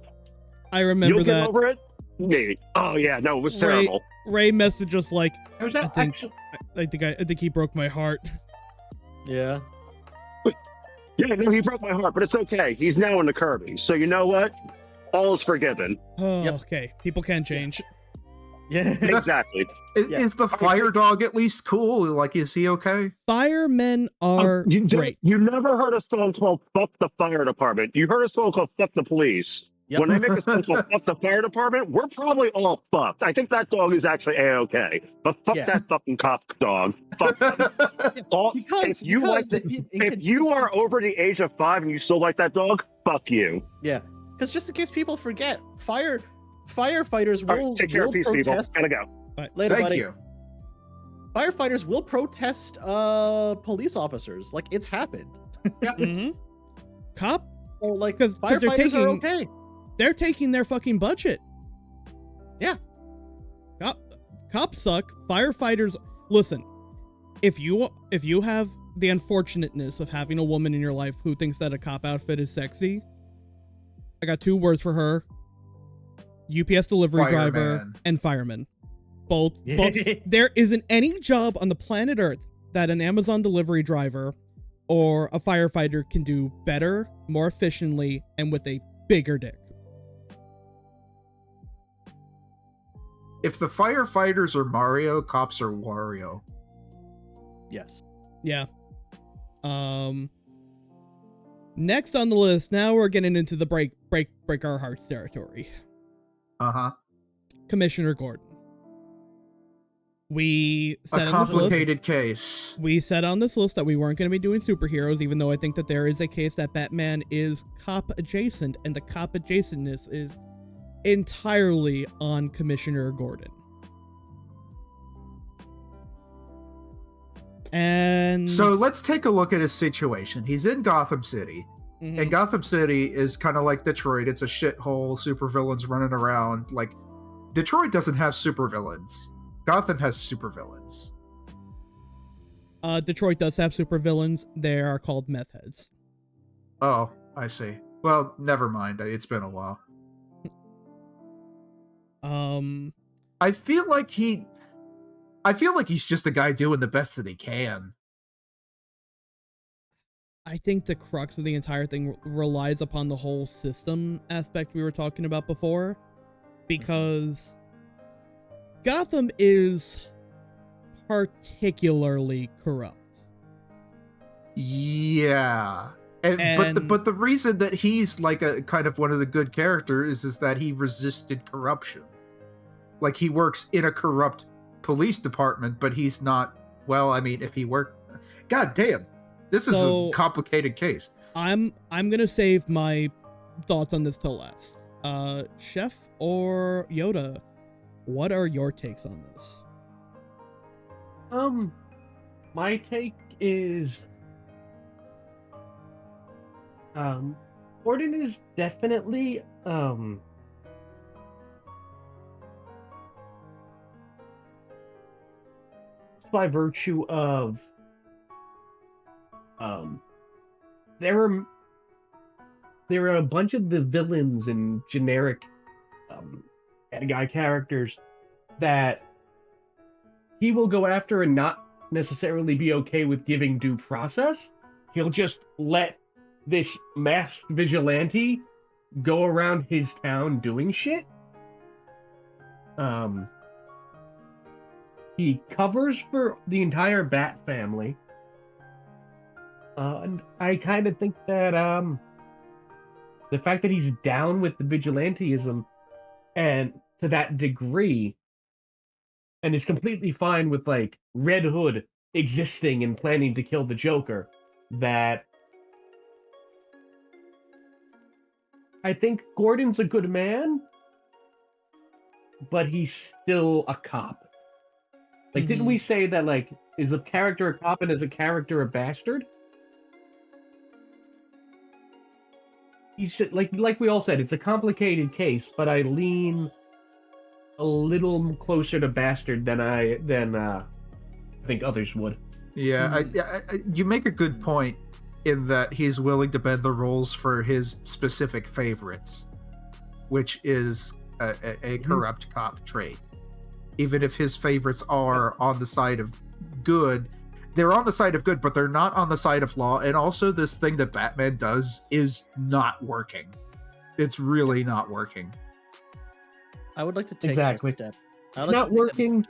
I remember You'll get that. over it? Maybe. Oh yeah, no, it was terrible. Ray messaged us like, I was actually. I think he broke my heart. Yeah. Yeah, no, he broke my heart, but it's okay. He's now in the Kirby. So you know what? All is forgiven. Oh, Yep. okay. People can change. Yeah. Exactly. Yeah. Is the fire dog at least cool? Like, is he okay? Firemen are You great. never heard a song called "Fuck the Fire Department." You heard a song called "Fuck the Police." Yep. When they make us think of fuck the fire department, we're probably all fucked. I think that dog is actually a-okay. But fuck Yeah. that fucking cop dog. Fuck them. Because If you are over the age of 5 and you still like that dog, fuck you. Yeah, because just in case people forget, firefighters All right, will take care of peace, people. protest. Gotta go. Later, Thank buddy. you. Firefighters will protest police officers. Like, it's happened. Mm-hmm. Cop, So, like, 'Cause they're firefighters are taking- okay. they're taking their fucking budget. Yeah. Cops suck. Firefighters, listen. If you have the unfortunateness of having a woman in your life who thinks that a cop outfit is sexy, I got 2 words for her: UPS delivery driver Fireman. and fireman. Both. There isn't any job on the planet Earth that an Amazon delivery driver or a firefighter can do better, more efficiently, and with a bigger dick. If the firefighters are Mario, cops are Wario. Yes. Yeah. Next on the list, now we're getting into the break our hearts territory. Uh-huh. Commissioner Gordon. We said A on this list, complicated case. we said on this list that we weren't going to be doing superheroes, even though I think that there is a case that Batman is cop adjacent, and the cop adjacentness is entirely on Commissioner Gordon. And So let's take a look at his situation. He's in Gotham City. Mhm. And Gotham City is kind of like Detroit. It's a shithole, supervillains running around. Like, Detroit doesn't have supervillains. Gotham has supervillains. Detroit does have supervillains. They are called meth heads. Oh, I see. Well, never mind. It's been a while. I feel like he's just a guy doing the best that he can. I think the crux of the entire thing relies upon the whole system aspect we were talking about before, because Gotham is particularly corrupt. Yeah. But the reason that he's like a kind of one of the good characters is that he resisted corruption. Like, he works in a corrupt police department, but he's not, well, I mean, if he worked, god damn, this is So, a complicated case. I'm gonna save my thoughts on this till last. Chef or Yoda, what are your takes on this? My take is, Gordon is definitely, by virtue of, there are a bunch of the villains and generic, bad guy characters that he will go after and not necessarily be okay with giving due process. He'll just let this masked vigilante go around his town doing shit. He covers for the entire Bat family. And I kind of think that the fact that he's down with the vigilantism and to that degree, and is completely fine with like Red Hood existing and planning to kill the Joker, that I think Gordon's a good man, but he's still a cop. Like, didn't we say that, like, is a character a cop and is a character a bastard? He should, like we all said, it's a complicated case, but I lean a little closer to bastard than I think others would. Yeah, you make a good point in that he's willing to bend the rules for his specific favorites, which is a corrupt cop trait. Even if his favorites are on the side of good, they're on the side of good, but they're not on the side of law. And also, this thing that Batman does is not working. It's really not working. I would like to take Exactly. a step. It's not working.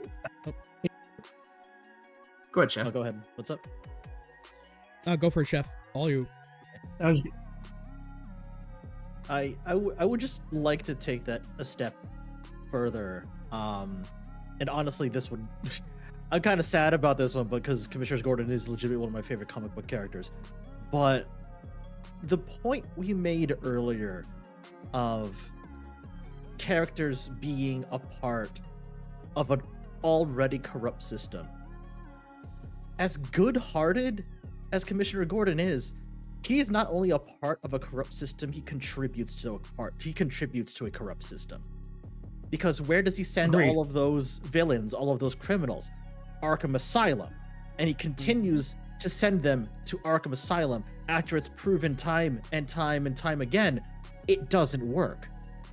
Go ahead, Chef. Oh, go ahead. What's up? Go for it, Chef. All you. I would just like to take that a step further. And honestly, this would I'm kind of sad about this one because Commissioner Gordon is legitimately one of my favorite comic book characters. But the point we made earlier of characters being a part of an already corrupt system. As good-hearted as Commissioner Gordon is, he is not only a part of a corrupt system, he contributes to a corrupt system. Because where does he send all of those villains, all of those criminals? Arkham Asylum. And he continues to send them to Arkham Asylum after it's proven time and time and time again, it doesn't work.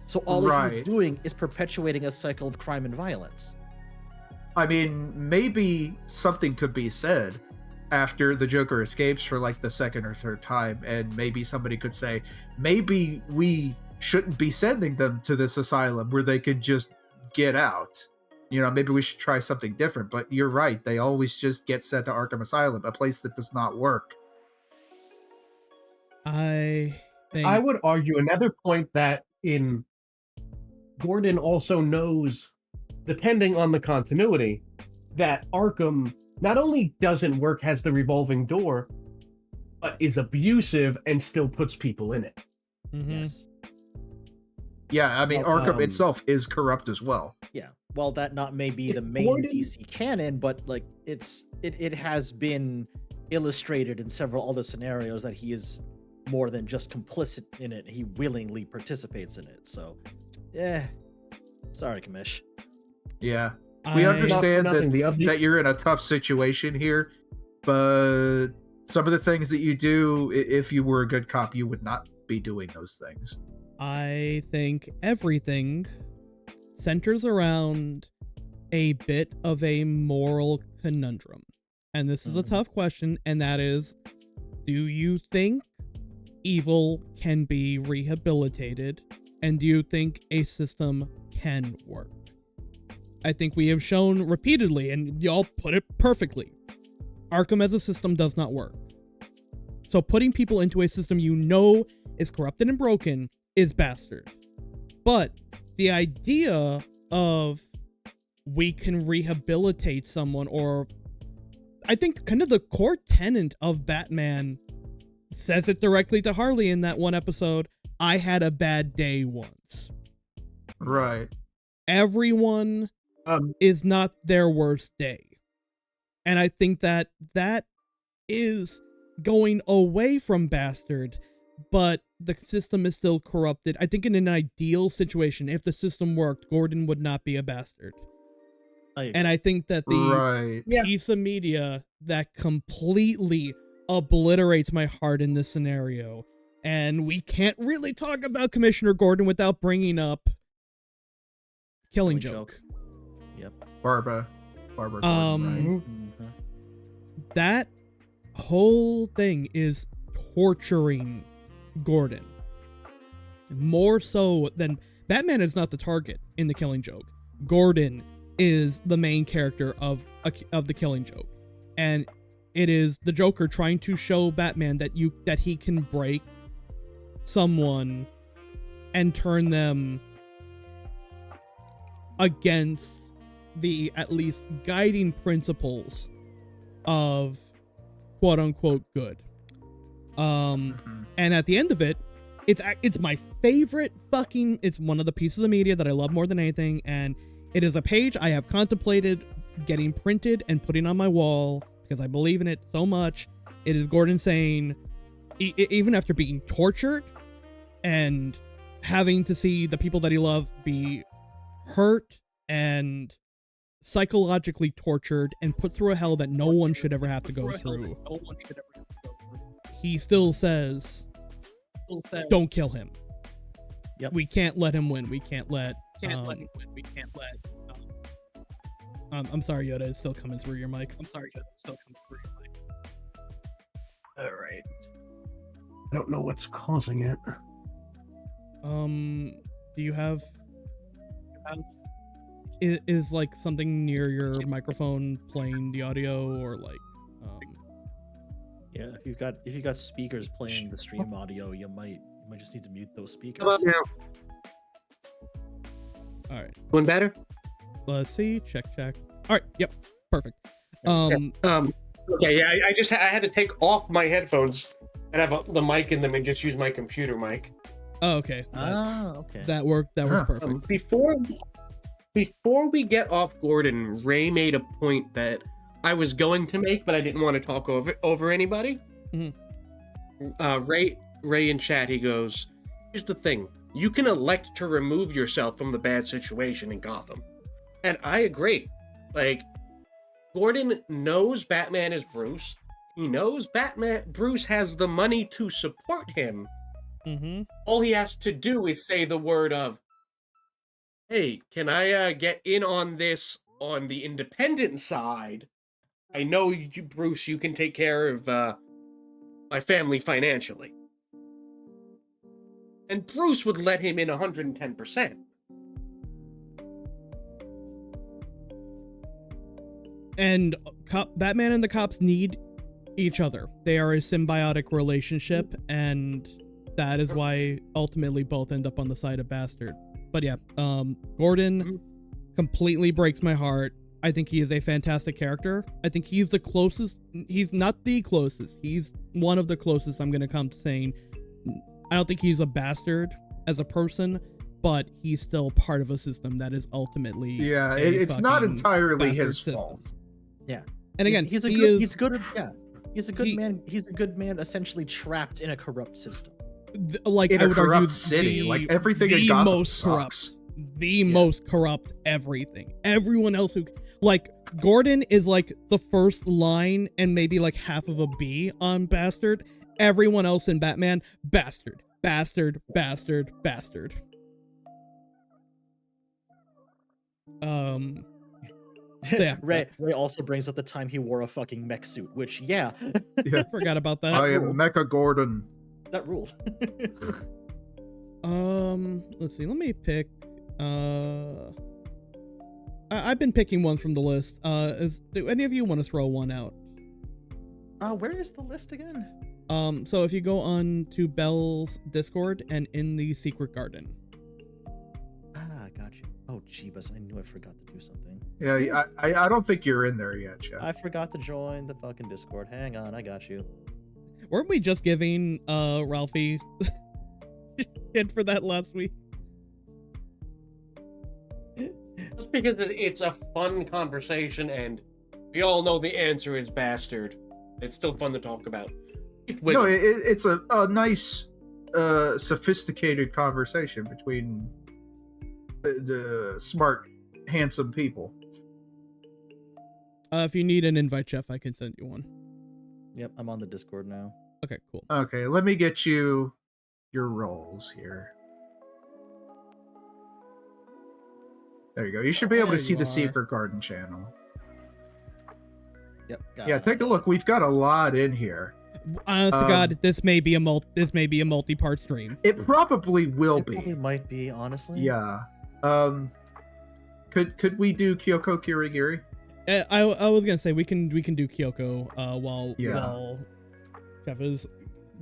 So all he's doing is perpetuating a cycle of crime and violence. I mean, maybe something could be said after the Joker escapes for like the second or third time, and maybe somebody could say, maybe we shouldn't be sending them to this asylum where they could just get out. You know, maybe we should try something different. But you're right, they always just get sent to Arkham Asylum, a place that does not work. I would argue another point that in Gordon also knows, depending on the continuity, that Arkham not only doesn't work, has the revolving door, but is abusive and still puts people in it. Mm-hmm. Yes. Yeah, I mean, Arkham itself is corrupt as well. Yeah. Well, that not may be the main DC canon, but like it has been illustrated in several other scenarios that he is more than just complicit in it. He willingly participates in it. So, yeah. Sorry, Commish. Yeah. We understand that you're in a tough situation here, but some of the things that you do, if you were a good cop, you would not be doing those things. I think everything centers around a bit of a moral conundrum. And this is a tough question, and that is, do you think evil can be rehabilitated? And do you think a system can work? I think we have shown repeatedly, and y'all put it perfectly, Arkham as a system does not work. So putting people into a system you know is corrupted and broken is bastard. But the idea of we can rehabilitate someone, or I think kind of the core tenet of Batman says it directly to Harley in that one episode, I had a bad day once. Right. Everyone is not their worst day. And I think that is going away from Bastard, but the system is still corrupted. I think in an ideal situation, if the system worked, Gordon would not be a bastard. And I think that the piece of media that completely obliterates my heart in this scenario, and we can't really talk about Commissioner Gordon without bringing up Killing Joke. Yep. Barbara Gordon, right? That whole thing is torturing Gordon. More so than Batman is not the target in the Killing Joke. Gordon is the main character of the Killing Joke. And it is the Joker trying to show Batman that he can break someone and turn them against the at least guiding principles of quote unquote good. And at the end of it, it's my favorite it's one of the pieces of media that I love more than anything, and it is a page I have contemplated getting printed and putting on my wall because I believe in it so much. It is Gordon saying, even after being tortured and having to see the people that he loved be hurt and psychologically tortured and put through a hell that no one should ever have to go through, he still says, don't kill him. Yep. We can't let him win. We can't let him win. We can't let I'm sorry, Yoda, it's still coming through your mic. All right. I don't know what's causing it. Do you have is like something near your microphone playing the audio, or like yeah, if you've got speakers playing the stream audio, you might I might just need to mute those speakers. How about now? All right. Doing better? Let's see. Check. All right. Yep. Perfect. Okay, yeah, I had to take off my headphones and have the mic in them and just use my computer mic. Oh, okay. Okay. That worked. That worked perfect. Before we get off Gordon, Ray made a point that I was going to make, but I didn't want to talk over anybody. Ray in chat, he goes, "Here's the thing: you can elect to remove yourself from the bad situation in Gotham," and I agree. Like, Gordon knows Batman is Bruce. He knows Bruce has the money to support him. All he has to do is say the word of, "Hey, can I get in on this on the independent side? I know you, Bruce, you can take care of my family financially." And Bruce would let him in 110%. And Batman and the cops need each other. They are a symbiotic relationship, and that is why ultimately both end up on the side of Bastard. But yeah, Gordon completely breaks my heart. I think he is a fantastic character. I think he's the closest. He's not the closest. He's one of the closest I'm going to come to saying. I don't think he's a bastard as a person, but he's still part of a system that is ultimately it's not entirely his system. fault. Yeah. And again, he's a good man. He's a good man, essentially trapped in a corrupt system. Like In I a would corrupt argue, city, like everything in Gotham sucks. Most corrupt everything. Everyone else who, like, Gordon is like the first line and maybe like half of a B on Bastard. Everyone else in Batman, bastard. So yeah, Ray also brings up the time he wore a fucking mech suit, which Yeah. forgot about that. I am Mecha Gordon. that ruled. Let's see. Let me pick. I've been picking one from the list. Do any of you want to throw one out? Where is the list again? So if you go on to Bell's Discord and in the Secret Garden. Got you. Oh, Jeebus, I knew I forgot to do something. Yeah, I don't think you're in there yet, Jeff. I forgot to join the fucking Discord. Hang on, I got you. Weren't we just giving Ralphie shit for that last week? Just because it's a fun conversation and we all know the answer is bastard. It's still fun to talk about. No, it's a nice, sophisticated conversation between the smart, handsome people. If you need an invite, Jeff, I can send you one. Yep, I'm on the Discord now. Okay, cool. Okay, let me get you your roles here. There you go. You should be able to There see you the are. Secret Garden channel. Yep. Yeah, take a look. We've got a lot in here. Honest to God, this may be a multi-part stream. It probably will It be. probably might be, honestly. Yeah. Could we do Kyoko Kirigiri? I was gonna say we can do Kyoko while Jeff is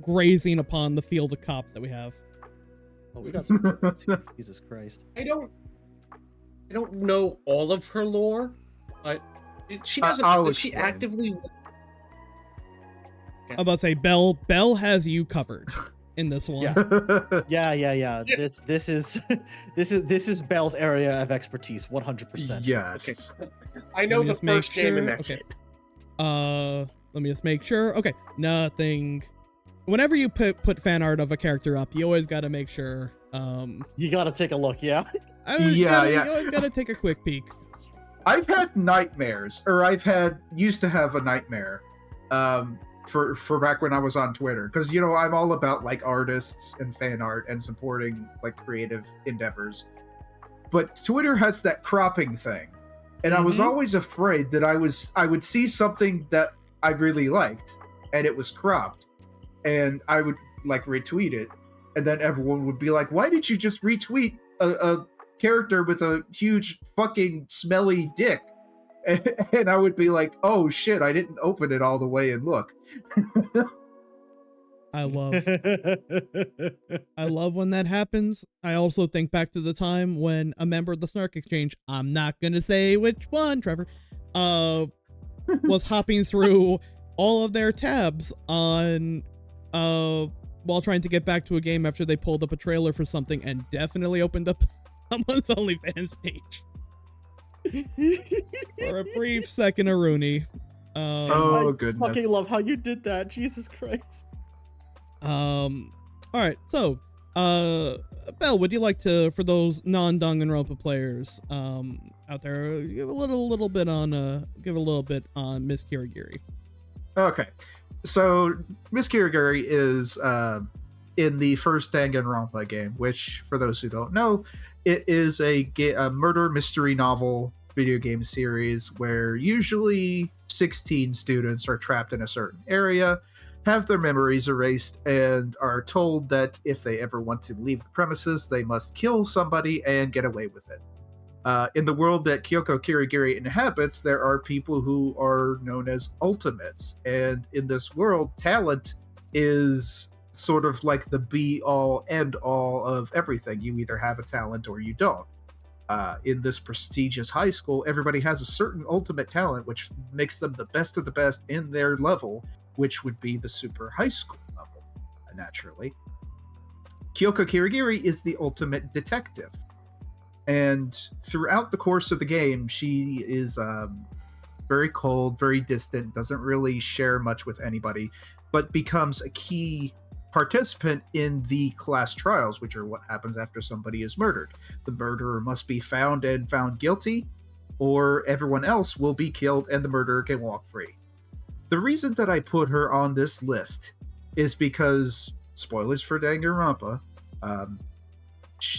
grazing upon the field of cops that we have. Oh, we got some. Jesus Christ. I don't know all of her lore, but she doesn't. I'll Does she explain. actively? I'm about to say Bell has you covered in this one. Yeah. This is Bell's area of expertise, 100%. Yes. Okay. I know the first name and that's Okay. it. Let me just make sure. Okay, nothing. Whenever you put fan art of a character up, you always got to make sure. You gotta take a look, yeah? You always got to take a quick peek. I've had nightmares, or used to have a nightmare, for back when I was on Twitter, because I'm all about like artists and fan art and supporting like creative endeavors. But Twitter has that cropping thing, and I was always afraid that I would see something that I really liked, and it was cropped, and I would like retweet it, and then everyone would be like, "Why did you just retweet a character with a huge fucking smelly dick?" And I would be like, "Oh shit, I didn't open it all the way and look." I love when that happens. I also think back to the time when a member of the Snark Exchange, I'm not gonna say which one, Trevor, was hopping through all of their tabs on while trying to get back to a game after they pulled up a trailer for something and definitely opened up someone's OnlyFans page. For a brief second, Aruni. Oh, I goodness. fucking love how you did that. Jesus Christ. All right, so Belle, would you like to, for those non-Danganronpa players out there, give a little bit on Miss Kirigiri? Okay, so Miss Kirigiri is in the first Danganronpa game, which, for those who don't know, it is a murder mystery novel video game series where usually 16 students are trapped in a certain area, have their memories erased, and are told that if they ever want to leave the premises, they must kill somebody and get away with it. In the world that Kyoko Kirigiri inhabits, there are people who are known as ultimates, and in this world, talent is sort of like the be-all, end-all of everything. You either have a talent or you don't. In this prestigious high school, everybody has a certain ultimate talent, which makes them the best of the best in their level, which would be the super high school level, naturally. Kyoko Kirigiri is the ultimate detective. And throughout the course of the game, she is very cold, very distant, doesn't really share much with anybody, but becomes a key participant in the class trials, which are what happens after somebody is murdered. The murderer must be found and found guilty, or everyone else will be killed and the murderer can walk free. The reason that I put her on this list is because, spoilers for Danganronpa,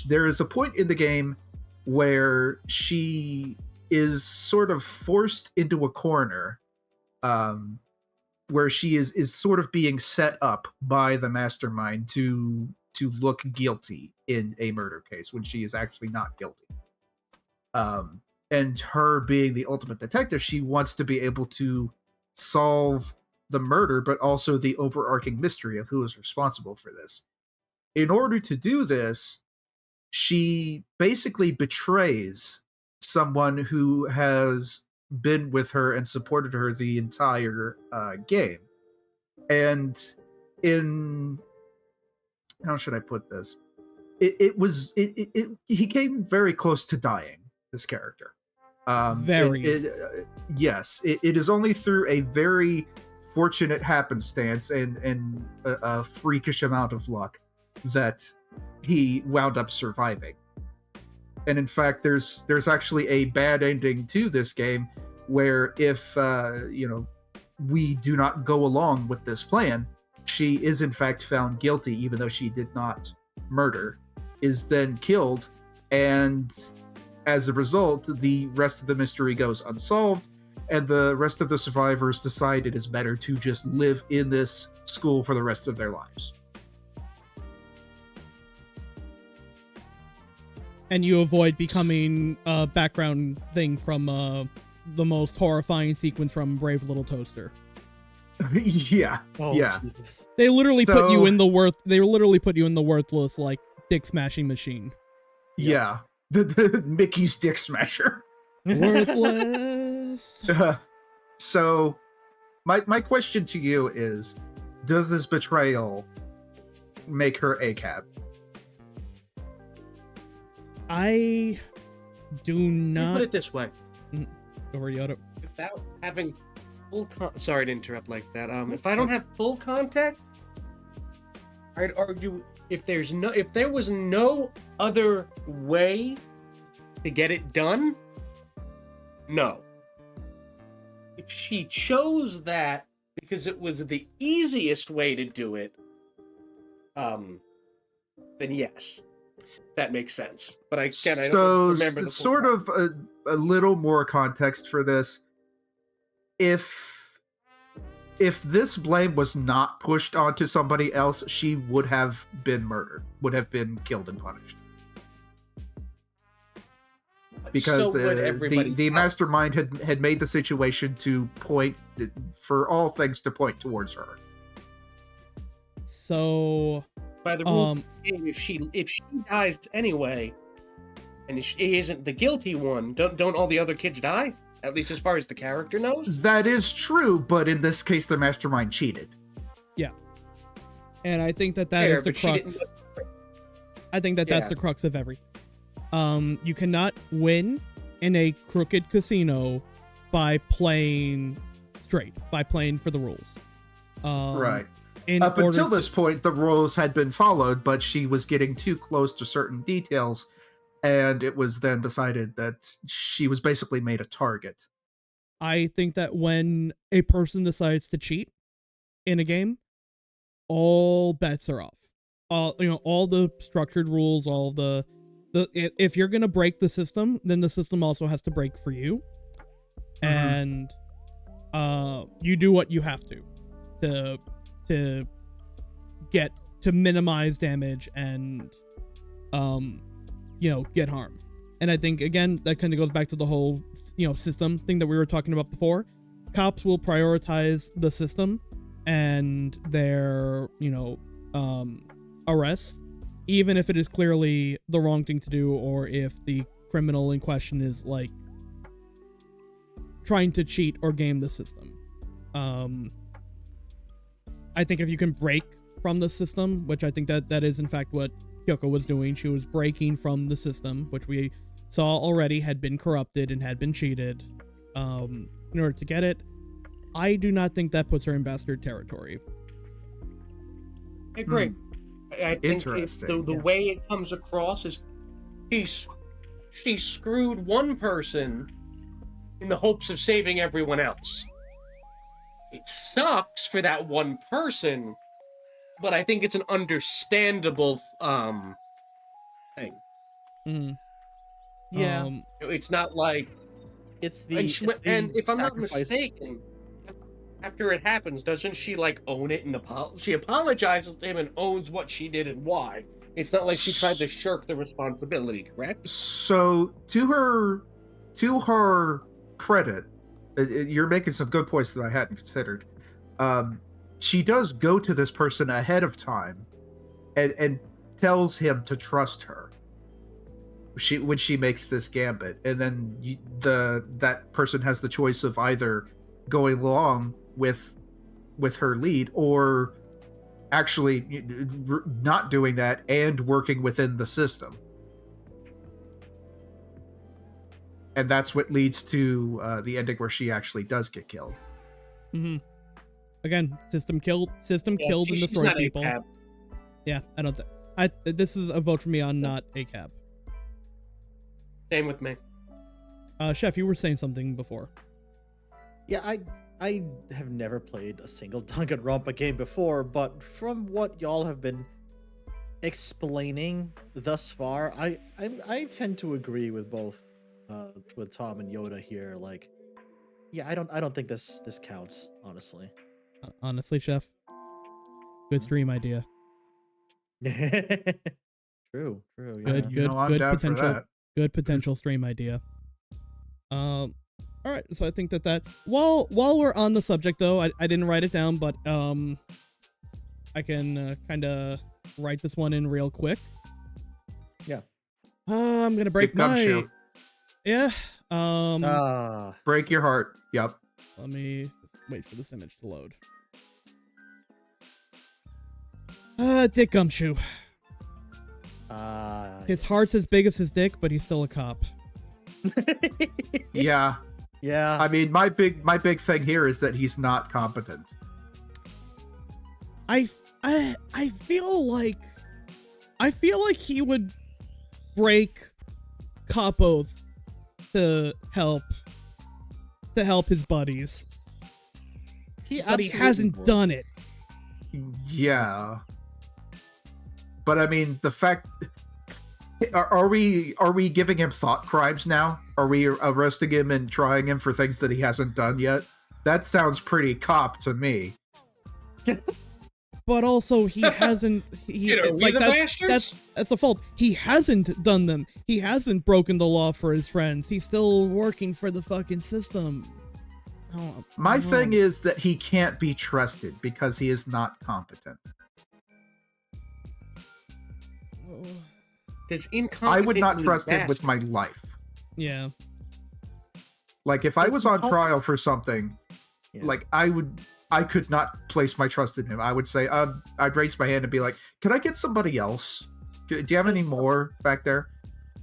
there is a point in the game where she is sort of forced into a corner, where she is sort of being set up by the mastermind to look guilty in a murder case when she is actually not guilty. And her being the ultimate detective, she wants to be able to solve the murder, but also the overarching mystery of who is responsible for this. In order to do this, she basically betrays someone who has been with her and supported her the entire game. And how should I put this? He came very close to dying, this character. Yes, it is only through a very fortunate happenstance and a freakish amount of luck that he wound up surviving. And in fact, there's actually a bad ending to this game where if we do not go along with this plan, she is in fact found guilty, even though she did not murder, is then killed, and as a result, the rest of the mystery goes unsolved, and the rest of the survivors decide it is better to just live in this school for the rest of their lives. And you avoid becoming a background thing from the most horrifying sequence from Brave Little Toaster. Yeah. Oh, yeah. Jesus. They literally put you in the worthless, like, dick smashing machine. Yeah. The Mickey's Dick Smasher. Worthless. So, my question to you is, does this betrayal make her ACAB? I do not. Put it this way. Over Yoda. Without having full sorry to interrupt like that. If I don't have full contact, I'd argue if there was no other way to get it done, no. If she chose that because it was the easiest way to do it, then yes, that makes sense. But I don't remember the sort of a little more context for this. If this blame was not pushed onto somebody else, she would have been murdered, would have been killed and punished. Because the mastermind had made the situation to point, for all things to point towards her. So, By the rule, if she dies anyway, and she isn't the guilty one, don't all the other kids die? At least as far as the character knows. That is true, but in this case, the mastermind cheated. and I think that Fair, is the but she didn't- crux. I think that that's Yeah. the crux of everything. You cannot win in a crooked casino by playing straight, by playing for the rules. Right. In Up order until to- this point, the rules had been followed, but she was getting too close to certain details, and it was then decided that she was basically made a target. I think that when a person decides to cheat in a game, all bets are off. All the structured rules, all the if you're gonna break the system, then the system also has to break for you, and you do what you have to get to minimize damage and get harm. And I think again that kind of goes back to the whole system thing that we were talking about before. Cops will prioritize the system and their arrests, even if it is clearly the wrong thing to do, or if the criminal in question is like trying to cheat or game the system. I think if you can break from the system, which I think that is in fact what Kyoko was doing, she was breaking from the system, which we saw already had been corrupted and had been cheated, in order to get it. I do not think that puts her in bastard territory. I agree. I think Interesting, the yeah. way it comes across is she screwed one person in the hopes of saving everyone else. It sucks for that one person, but I think it's an understandable thing. Mm. Yeah. It's not like It's and if I'm not sacrifice- mistaken, after it happens, doesn't she like own it and she apologizes to him and owns what she did and why? It's not like she tried to shirk the responsibility, correct? So to her credit, you're making some good points that I hadn't considered. She does go to this person ahead of time and tells him to trust her when she makes this gambit, and then that person has the choice of either going along with her lead or actually not doing that and working within the system. And that's what leads to the ending where she actually does get killed. Mm-hmm. Again, system killed and She's destroyed not people. ACAB. Yeah, I don't think. This is a vote for me on not ACAB. Same with me. Chef, you were saying something before. Yeah, I have never played a single Danganronpa game before, but from what y'all have been explaining thus far, I tend to agree with both with Tom and Yoda here. Like, yeah, I don't think this counts, honestly. Honestly, Chef, good stream idea. True. Yeah. Good, You know, I'm good down for potential. that. Good potential stream idea. All right, so I think that while we're on the subject though, I didn't write it down, but I can kind of write this one in real quick. Yeah. I'm gonna break Big gumshoe. my Break your heart. Yep. Let me just wait for this image to load. Dick Gumshoe. His heart's as big as his dick, but he's still a cop. Yeah. Yeah. I mean, my big thing here is that he's not competent. I feel like he would break cop oath to help his buddies, but he absolutely hasn't would. done it. Yeah. But I mean, the fact are we giving him thought crimes now? Are we arresting him and trying him for things that he hasn't done yet? That sounds pretty cop to me. But also, he hasn't. That's the fault. He hasn't done them. He hasn't broken the law for his friends. He's still working for the fucking system. My thing is that he can't be trusted because he is not competent. Because I would not trust him with my life. Yeah. Like if I was on trial for something, Yeah. like I could not place my trust in him. I would say, I'd raise my hand and be like, "Could I get somebody else? Do you have any more back there?"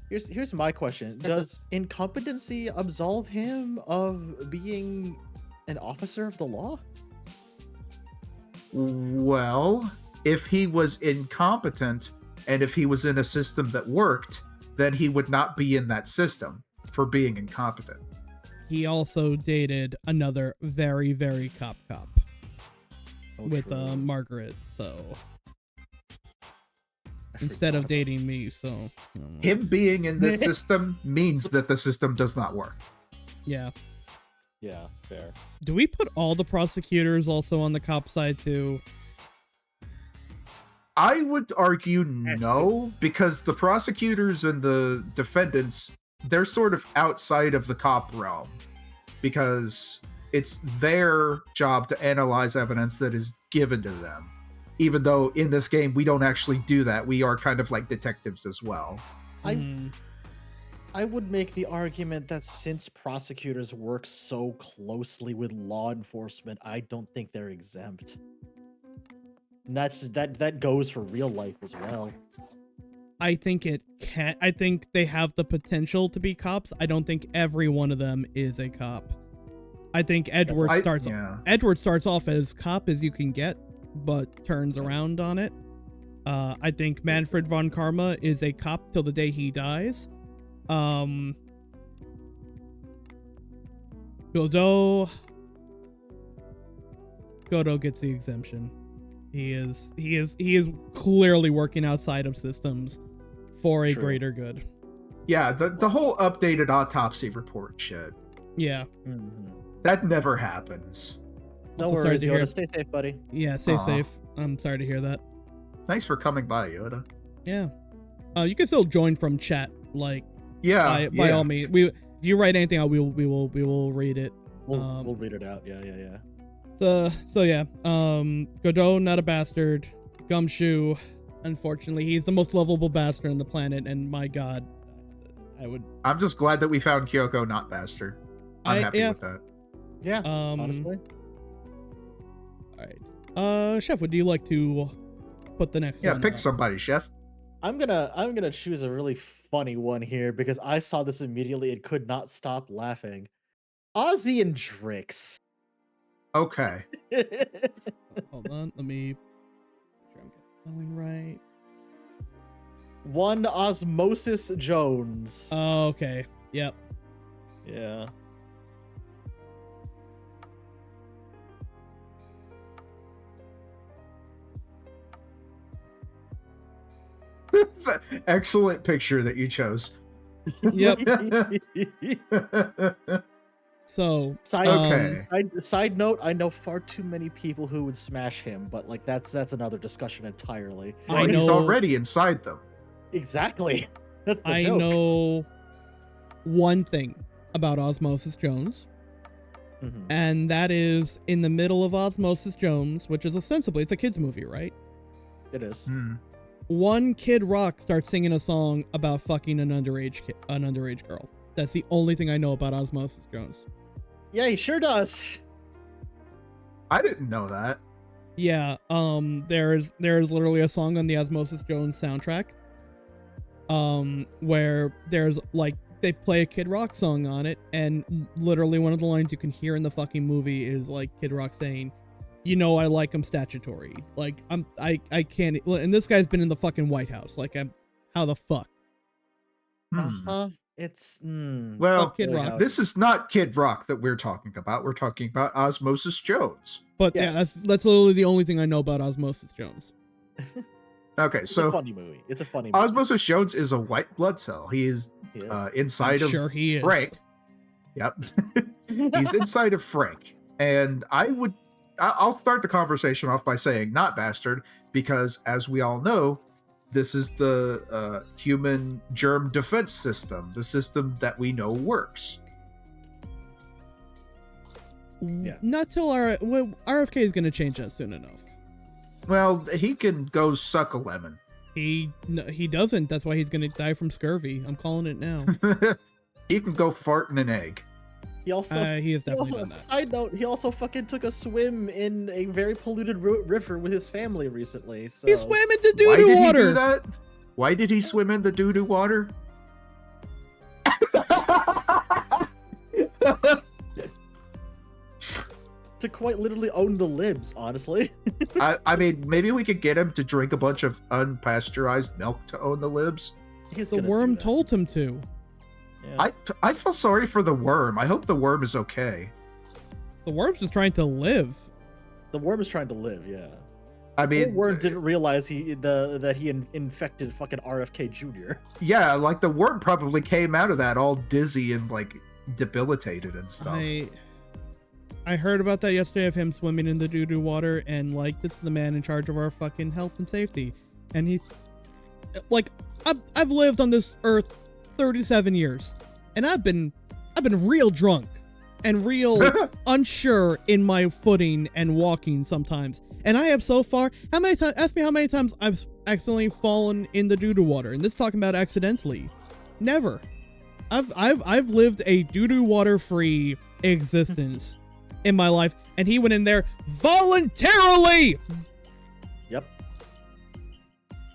Here's my question: does incompetency absolve him of being an officer of the law? Well, if he was incompetent and if he was in a system that worked, then he would not be in that system for being incompetent. He also dated another very, very cop Oh, with true. Margaret, so I instead forgot of about dating me, so I don't know. Him being in this system means that the system does not work. Yeah. Yeah, fair. Do we put all the prosecutors also on the cop side too? I would argue no, because the prosecutors and the defendants, they're sort of outside of the cop realm, because it's their job to analyze evidence that is given to them. Even though in this game we don't actually do that, we are kind of like detectives as well. I would make the argument that since prosecutors work so closely with law enforcement, I don't think they're exempt. And that goes for real life as well. I think it can. I think they have the potential to be cops. I don't think every one of them is a cop. I think Edward starts off as cop as you can get, but turns around on it. I think Manfred von Karma is a cop till the day he dies. Godot gets the exemption. He is clearly working outside of systems for a greater good. Yeah, the whole updated autopsy report shit. Yeah. That never happens. No Also, worries, sorry to hear- Yoda. Stay safe, buddy. Yeah, stay Aw. safe. I'm sorry to hear that. Thanks for coming by, Yoda. Yeah. You can still join from chat, like Yeah, by all means. If you write anything out, we will read it. We'll read it out. Yeah. So yeah. Godot, not a bastard. Gumshoe, unfortunately, he's the most lovable bastard on the planet, and my god, I'm just glad that we found Kyoko not bastard. I'm happy with that. Yeah, Um, honestly. All right. Chef, would you like to put the next Yeah, one? pick somebody, Chef. I'm gonna choose a really funny one here because I saw this immediately and could not stop laughing. Ozzy and Drix. Okay. Hold on, let me make sure I'm getting spelling right. One Osmosis Jones. Oh, okay. Yep. Yeah. Excellent picture that you chose. Yep. So Okay. Side note: I know far too many people who would smash him, but like that's another discussion entirely. I Well, he's know- already inside them. Exactly. That's the I joke. know one thing about Osmosis Jones, Mhm. and that is in the middle of Osmosis Jones, which is ostensibly it's a kids movie, right? It is. Hmm. One Kid Rock starts singing a song about fucking an underage girl. That's the only thing I know about Osmosis Jones. Yeah, he sure does. I didn't know that. Yeah, there's literally a song on the Osmosis Jones soundtrack, where there's like they play a Kid Rock song on it, and literally one of the lines you can hear in the fucking movie is like Kid Rock saying, "You know, I like him statutory." Like I can't. And this guy's been in the fucking White House. Like how the fuck? Hmm. It's Well, Fuck Kid Rock. this is not Kid Rock that we're talking about. We're talking about Osmosis Jones. But yeah, Yes. that's literally the only thing I know about Osmosis Jones. Okay, it's a so funny movie. It's a funny movie. Osmosis Jones is a white blood cell. He is He is. inside of Sure he is. Frank. Yep. He's inside of Frank. And I'll start the conversation off by saying not bastard, because as we all know, this is the human germ defense system, the system that we know works. Yeah. Not till RFK is going to change that soon enough. Well, he can go suck a lemon. He doesn't. That's why he's gonna die from scurvy. I'm calling it now. He can go fart in an egg. He also He has definitely done that. Side note, he also fucking took a swim in a very polluted river with his family recently. So He swam into Why doo-doo did water. he do that? Why did he swim in the doo-doo water? to quite literally own the libs, honestly. I mean, maybe we could get him to drink a bunch of unpasteurized milk to own the libs. He's The gonna do worm that. told him to. Yeah. I feel sorry for the worm. I hope the worm is okay. The worm's just trying to live. The worm is trying to live, yeah. I The mean, worm didn't realize that he infected fucking RFK Jr. yeah, like the worm probably came out of that all dizzy and like debilitated and stuff. I heard about that yesterday of him swimming in the doo-doo water, and like, this is the man in charge of our fucking health and safety. And he, like, I've lived on this earth 37 years, and I've been real drunk and real unsure in my footing and walking sometimes. And I have so far, ask me how many times I've accidentally fallen in the doo-doo water, and this talking about accidentally. Never. I've lived a doo-doo water free existence in my life, and he went in there voluntarily. Yep.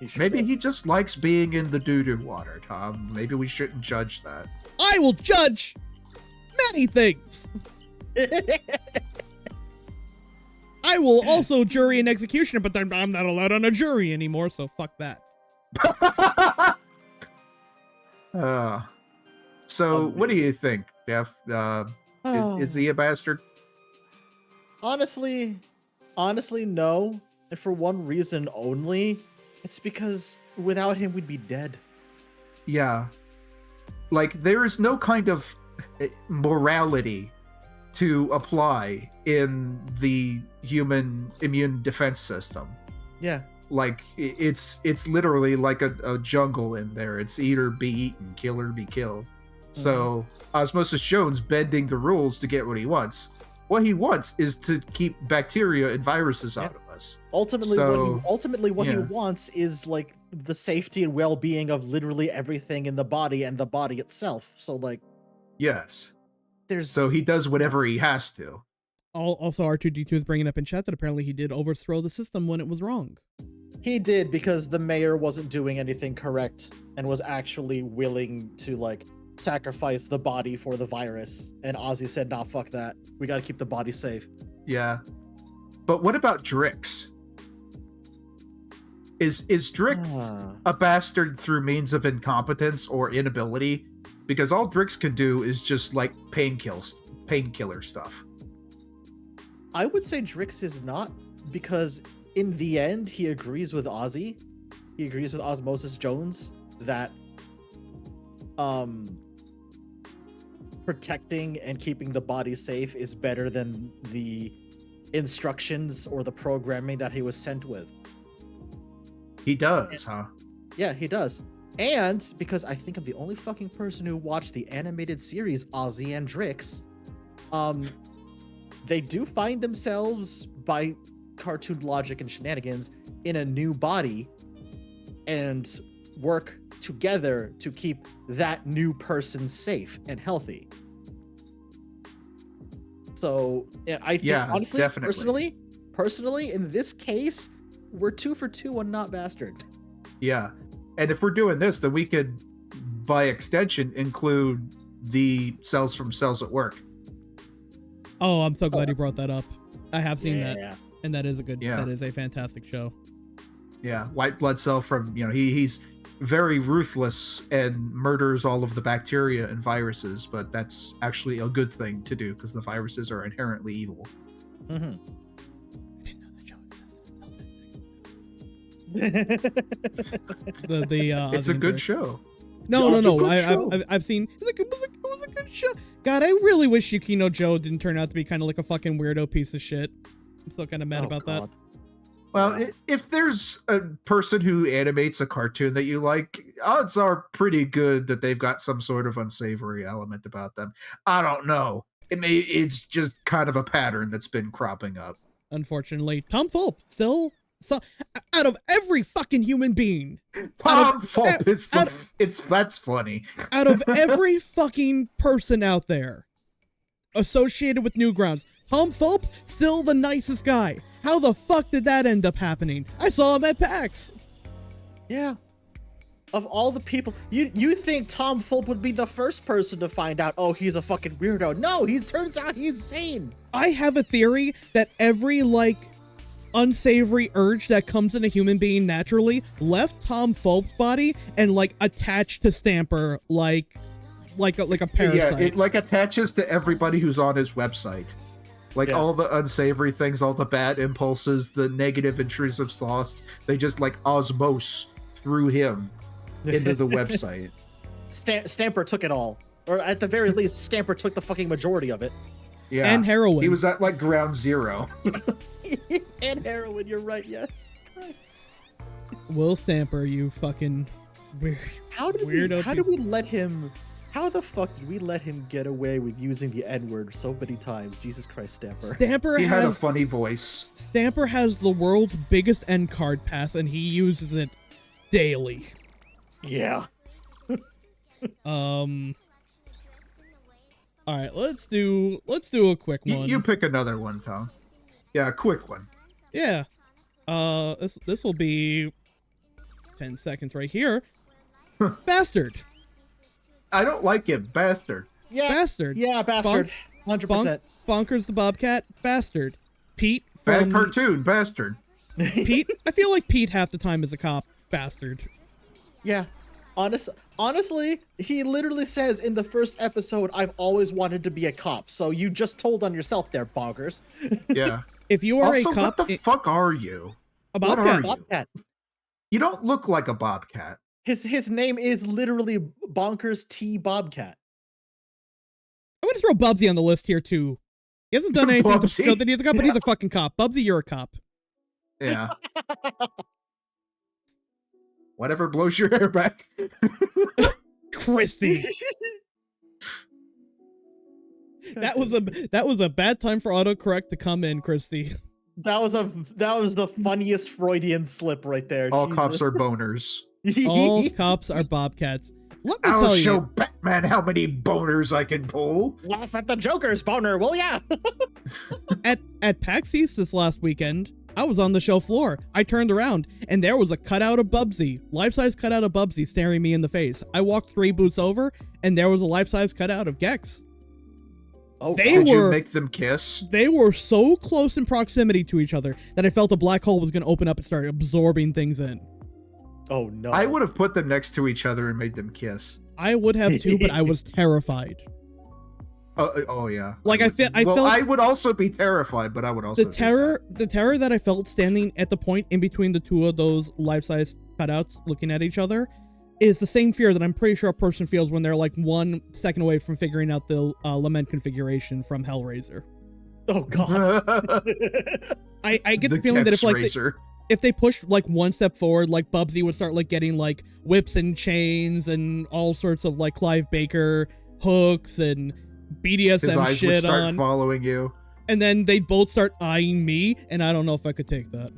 He sure Maybe did. he just likes being in the doo-doo water, Tom. Maybe we shouldn't judge that. I will judge many things. I will also jury an executioner, but then I'm not allowed on a jury anymore, so fuck that. So, what do you think, Jeff? Is he a bastard? Honestly, no. And for one reason only. It's because without him, we'd be dead. Yeah. Like, there is no kind of morality to apply in the human immune defense system. Yeah. Like, it's literally like a jungle in there. It's eat or be eaten, kill or be killed. So, Osmosis Jones bending the rules to get what he wants. What he wants is to keep bacteria and viruses out of us. Ultimately, what he yeah. wants is like the safety and well-being of literally everything in the body and the body itself. So like, Yes. there's So he does whatever he has to. Also, R2D2 is bringing up in chat that apparently he did overthrow the system when it was wrong. he did because the mayor wasn't doing anything correct and was actually willing to like sacrifice the body for the virus. And Ozzy said, "Nah, fuck that. We got to keep the body safe." Yeah. But what about Drix? Is Drix a bastard through means of incompetence or inability? Because all Drix can do is just like painkiller stuff. I would say Drix is not, because in the end, he agrees with Ozzy. He agrees with Osmosis Jones that protecting and keeping the body safe is better than the instructions or the programming that he was sent with. He does, huh? Yeah, he does. And because I think I'm the only fucking person who watched the animated series Ozzy and Drix, they do find themselves, by cartoon logic and shenanigans, in a new body and work together to keep that new person safe and healthy. So I think, honestly, definitely. personally, in this case, we're 2 for 2 on not bastard. Yeah. And if we're doing this, then we could, by extension, include the cells from Cells at Work. Oh, I'm so glad you brought that up. I have seen Yeah. that, and that is that is a fantastic show. Yeah, white blood cell from, he's very ruthless and murders all of the bacteria and viruses, but that's actually a good thing to do because the viruses are inherently evil. Mm-hmm. I didn't know the show existed. It's a good show. No. It's a good show. I've seen. It was a good show. God, I really wish Yukino Joe didn't turn out to be kind of like a fucking weirdo piece of shit. I'm still kind of mad about that. Well, if there's a person who animates a cartoon that you like, odds are pretty good that they've got some sort of unsavory element about them. I don't know. It's just kind of a pattern that's been cropping up. Unfortunately, Tom Fulp still. So Out of every fucking human being. Tom Fulp is that's funny. Out of every fucking person out there associated with Newgrounds, Tom Fulp, still the nicest guy. How the fuck did that end up happening? I saw him at PAX. Yeah. Of all the people, you think Tom Fulp would be the first person to find out, oh, he's a fucking weirdo. No, he turns out he's sane. I have a theory that every, like, unsavory urge that comes in a human being naturally left Tom Fulp's body and, like, attached to Stamper like a parasite. Yeah, it like attaches to everybody who's on his website. Like all the unsavory things, all the bad impulses, the negative intrusive thoughts, they just like osmose through him into the website. Stamper took it all. Or at the very least, Stamper took the fucking majority of it. Yeah. And heroin. He was at like ground zero. And heroin, you're right, yes. Will Stamper, you fucking weird. How did we let him... How the fuck did we let him get away with using the N-word so many times? Jesus Christ, Stamper. He had a funny voice. Stamper has the world's biggest end card pass, and he uses it daily. Yeah. All right, let's do a quick one. You pick another one, Tom. Yeah, a quick one. Yeah. This will be 10 seconds right here. Bastard. I don't like him, bastard. Yeah. Bastard. Yeah, bastard. 100%. Bonkers the Bobcat, bastard. Pete Bad from cartoon, bastard. Pete. I feel like Pete half the time is a cop, bastard. Yeah. Honestly, he literally says in the first episode, I've always wanted to be a cop. So you just told on yourself there, bonkers. Yeah. If you are Also, a cop, what the fuck are you? a What bobcat. are you? Bobcat. You don't look like a bobcat. His name is literally Bonkers T Bobcat. I'm gonna throw Bubsy on the list here too. He hasn't done anything to Bubsy? show that he's a cop, but he's a fucking cop. Bubsy, you're a cop. Yeah. Whatever blows your hair back. Christy. That was a bad time for autocorrect to come in, Christy. That was the funniest Freudian slip right there. All Jesus. cops are boners. All cops are bobcats. Let me I'll tell show you. Batman how many boners I can pull. Laugh at the Joker's boner, will ya? At PAX East this last weekend, I was on the show floor. I turned around, and there was a cutout of Bubsy, life-size cutout of Bubsy staring me in the face. I walked 3 booths over, and there was a life-size cutout of Gex. Oh, Did you make them kiss? They were so close in proximity to each other that I felt a black hole was going to open up and start absorbing things in. oh no. I would have put them next to each other and made them kiss. I would have too, but I was terrified. Oh yeah. Like, I felt I would also be terrified, but I would also the terror that I felt standing at the point in between the two of those life-size cutouts looking at each other is the same fear that I'm pretty sure a person feels when they're like 1 second away from figuring out the lament configuration from Hellraiser. Oh god. I get the feeling that if they pushed like 1 step forward, like Bubsy would start like getting like whips and chains and all sorts of like Clive Baker hooks and BDSM His eyes shit would start on, following you. and then they'd both start eyeing me, and I don't know if I could take that.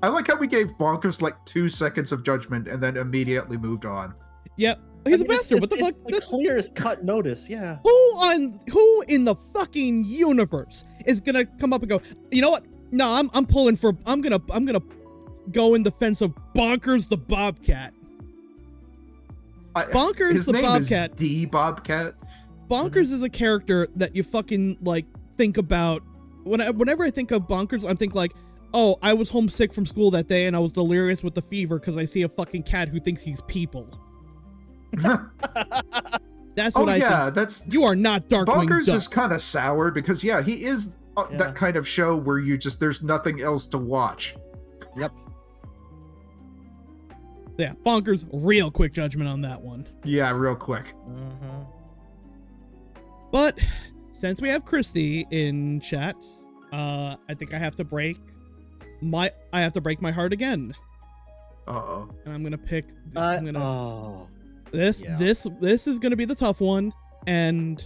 I like how we gave Bonkers like 2 seconds of judgment and then immediately moved on. Yep, he's a I mean, bastard. What the fuck? The clearest cut notice, yeah. Who in the fucking universe is gonna come up and go, you know what? No, I'm pulling for. I'm gonna go in defense of Bonkers the Bobcat. Bonkers His the name Bobcat. Is the Bobcat. Bonkers is a character that you fucking like think about. Whenever I think of Bonkers, I'm thinking like, oh, I was homesick from school that day and I was delirious with the fever because I see a fucking cat who thinks he's people. That's what think. You are not Darkwing Bonkers Duck. is kind of sour because he is that kind of show where there's nothing else to watch. Yep. Yeah, Bonkers, real quick judgment on that one. Yeah, real quick. Mm-hmm. But since we have Christy in chat, I think I have to break my heart again. Uh-oh. And I'm gonna pick. This is gonna be the tough one, and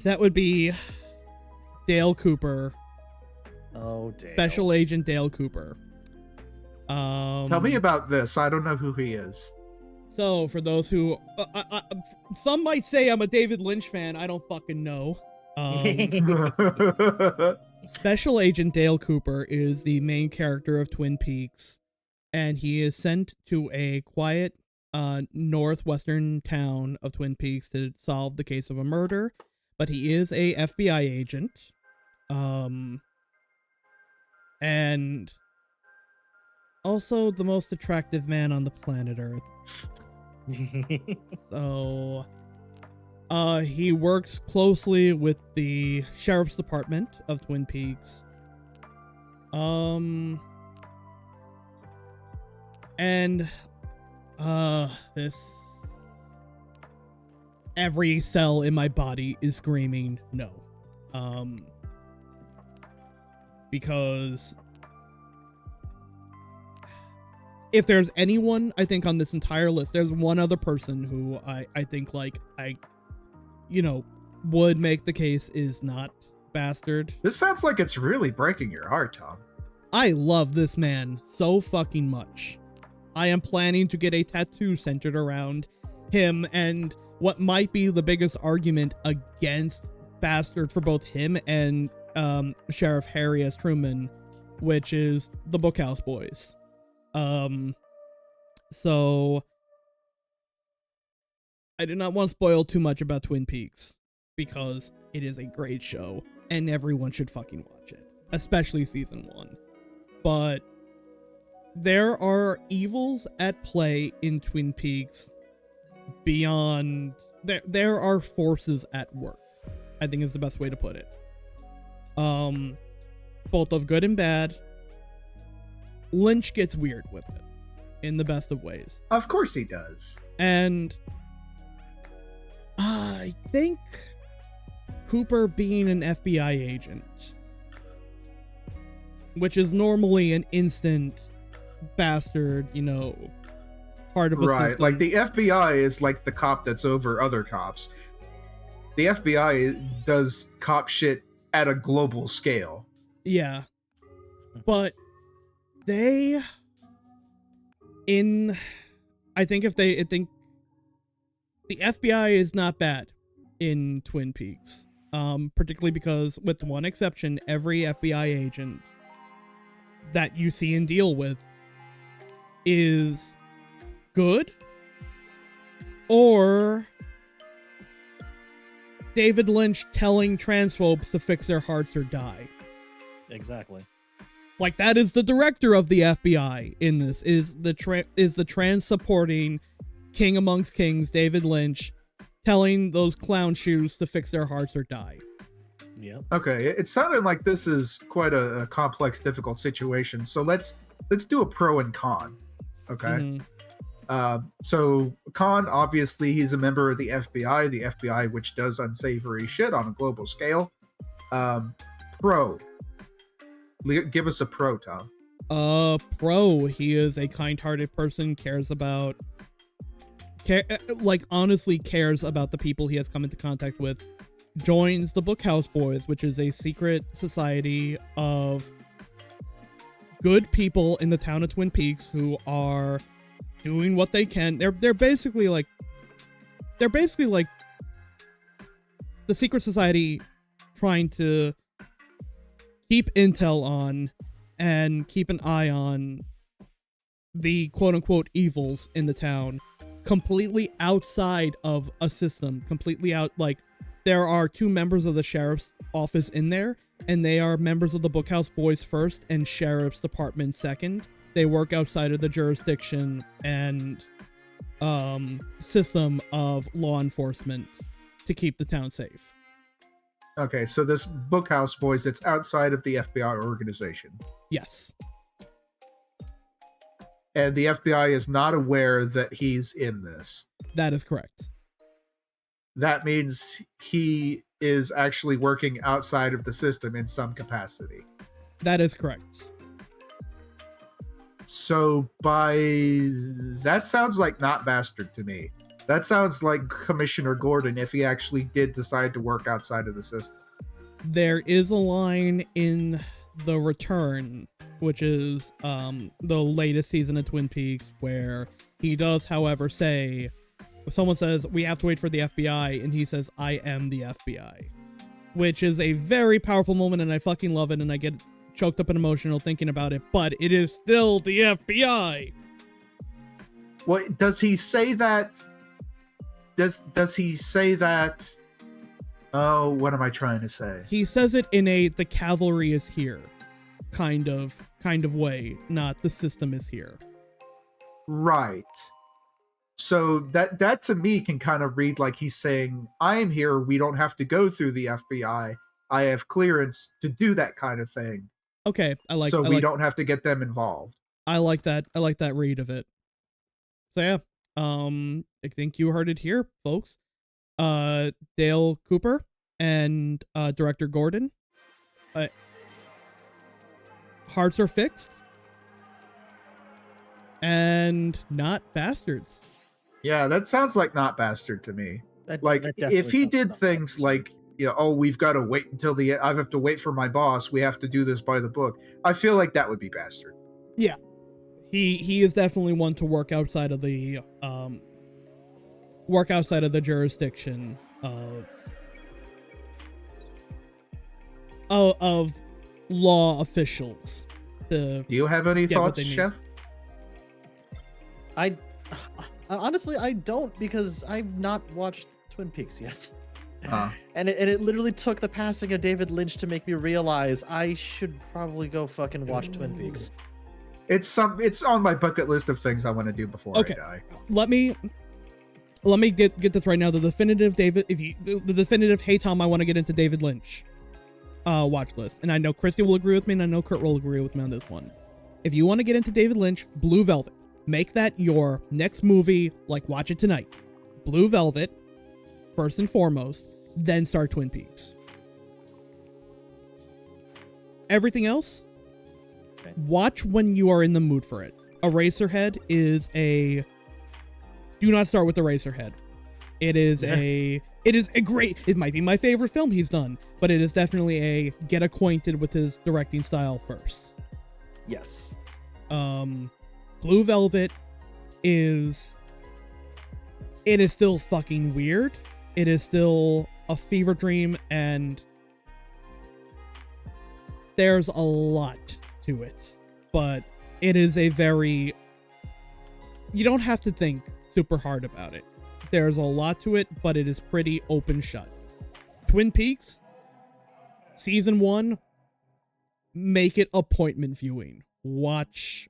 that would be Dale Cooper Oh, damn. Special Agent Dale Cooper. Tell me about this. I don't know who he is. So, for those who... some might say I'm a David Lynch fan. I don't fucking know. Special Agent Dale Cooper is the main character of Twin Peaks, and he is sent to a quiet northwestern town of Twin Peaks to solve the case of a murder, but he is a FBI agent. And also the most attractive man on the planet Earth. So, he works closely with the Sheriff's Department of Twin Peaks. And, this... Every cell in my body is screaming no. Because... if there's anyone, I think, on this entire list, there's one other person who I think, like, would make the case is not Bastard. This sounds like it's really breaking your heart, Tom. I love this man so fucking much. I am planning to get a tattoo centered around him, and what might be the biggest argument against Bastard for both him and Sheriff Harry S. Truman, which is the Bookhouse Boys. So I do not want to spoil too much about Twin Peaks because it is a great show and everyone should fucking watch it, especially season 1. But there are evils at play in Twin Peaks beyond there are forces at work, I think is the best way to put it. Both of good and bad. Lynch gets weird with it in the best of ways. Of course he does. And I think Cooper being an FBI agent, which is normally an instant Bastard, part of a system. Like the FBI is like the cop that's over other cops. The FBI does cop shit at a global scale. Yeah. But I think the FBI is not bad in Twin Peaks. Particularly because, with one exception, every FBI agent that you see and deal with is good or David Lynch telling transphobes to fix their hearts or die. Exactly. Like, that is the director of the FBI in this, is the trans supporting King amongst Kings, David Lynch, telling those clown shoes to fix their hearts or die. Yep. Okay, it sounded like this is quite a complex, difficult situation. So let's do a pro and con. Okay. Mm-hmm. So con, obviously, he's a member of the FBI, which does unsavory shit on a global scale. Pro. Give us a pro, Tom. Pro. He is a kind-hearted person, honestly cares about the people he has come into contact with. Joins the Bookhouse Boys, which is a secret society of good people in the town of Twin Peaks who are doing what they can. They're basically like the secret society trying to keep intel on and keep an eye on the quote-unquote evils in the town, completely outside of a system, completely out. Like, there are 2 members of the sheriff's office in there, and they are members of the Bookhouse Boys first and Sheriff's Department second. They work outside of the jurisdiction and system of law enforcement to keep the town safe. Okay, so this Bookhouse Boys, it's outside of the FBI organization. Yes. And the FBI is not aware that he's in this. That is correct. That means he is actually working outside of the system in some capacity. That is correct. So that sounds like not Bastard to me. That sounds like Commissioner Gordon if he actually did decide to work outside of the system. There is a line in The Return, which is the latest season of Twin Peaks, where he does, however, say, if someone says, we have to wait for the FBI, and he says, I am the FBI. Which is a very powerful moment, and I fucking love it, and I get choked up and emotional thinking about it, but it is still the FBI! Well, does he say that? Does he say that? Oh, what am I trying to say? He says it in a the cavalry is here kind of way, not the system is here. Right. So that to me can kind of read like he's saying, I am here, we don't have to go through the FBI. I have clearance to do that kind of thing. Okay, we don't have to get them involved. I like that read of it. So yeah, I think you heard it here, folks. Dale Cooper and director Gordon. Hearts are fixed. And not bastards. Yeah, that sounds like not bastard to me. That If he definitely did sounds things bastard. like, oh, we've got to wait until I have to wait for my boss, we have to do this by the book, I feel like that would be bastard. Yeah. He is definitely one to work outside of the jurisdiction of law officials. Do you have any get what thoughts, they need. Chef? I honestly I don't, because I've not watched Twin Peaks yet. And it literally took the passing of David Lynch to make me realize I should probably go fucking watch Twin Peaks. It's on my bucket list of things I want to do before I die. Let me get this right now. The definitive hey Tom, I want to get into David Lynch watch list. And I know Christy will agree with me, and I know Kurt will agree with me on this one. If you want to get into David Lynch, Blue Velvet. Make that your next movie, like watch it tonight. Blue Velvet, first and foremost, then start Twin Peaks. Everything else, watch when you are in the mood for it. Eraserhead is do not start with Eraserhead. It is a great, it might be my favorite film he's done, but it is definitely get acquainted with his directing style first. Yes. Blue Velvet is still fucking weird. It is still a fever dream, and there's a lot to it, but it is you don't have to think super hard about it. There's a lot to it, but it is pretty open shut. Twin Peaks, season 1, make it appointment viewing. Watch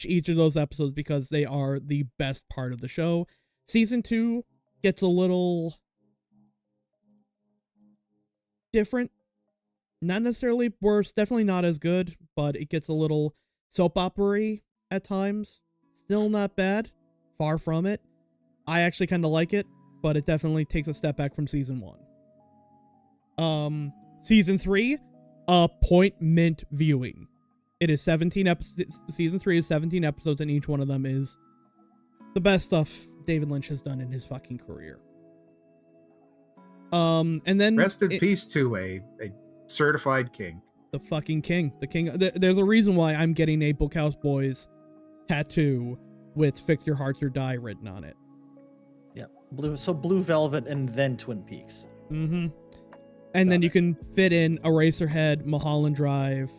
each of those episodes because they are the best part of the show. Season 2 gets a little different. Not necessarily worse, definitely not as good, but it gets a little soap opera-y at times. Still not bad, far from it. I actually kind of like it, but it definitely takes a step back from season 1. Season 3, appointment viewing. It is 17 episodes. Season 3 is 17 episodes, and each one of them is the best stuff David Lynch has done in his fucking career. And then Rest in peace to a certified king. The fucking king. The king. There's a reason why I'm getting a Bookhouse Boys tattoo with "Fix Your Hearts or Die" written on it. Yeah. Blue Velvet and then Twin Peaks. Mm-hmm. And then you can fit in Eraserhead, Mulholland Drive,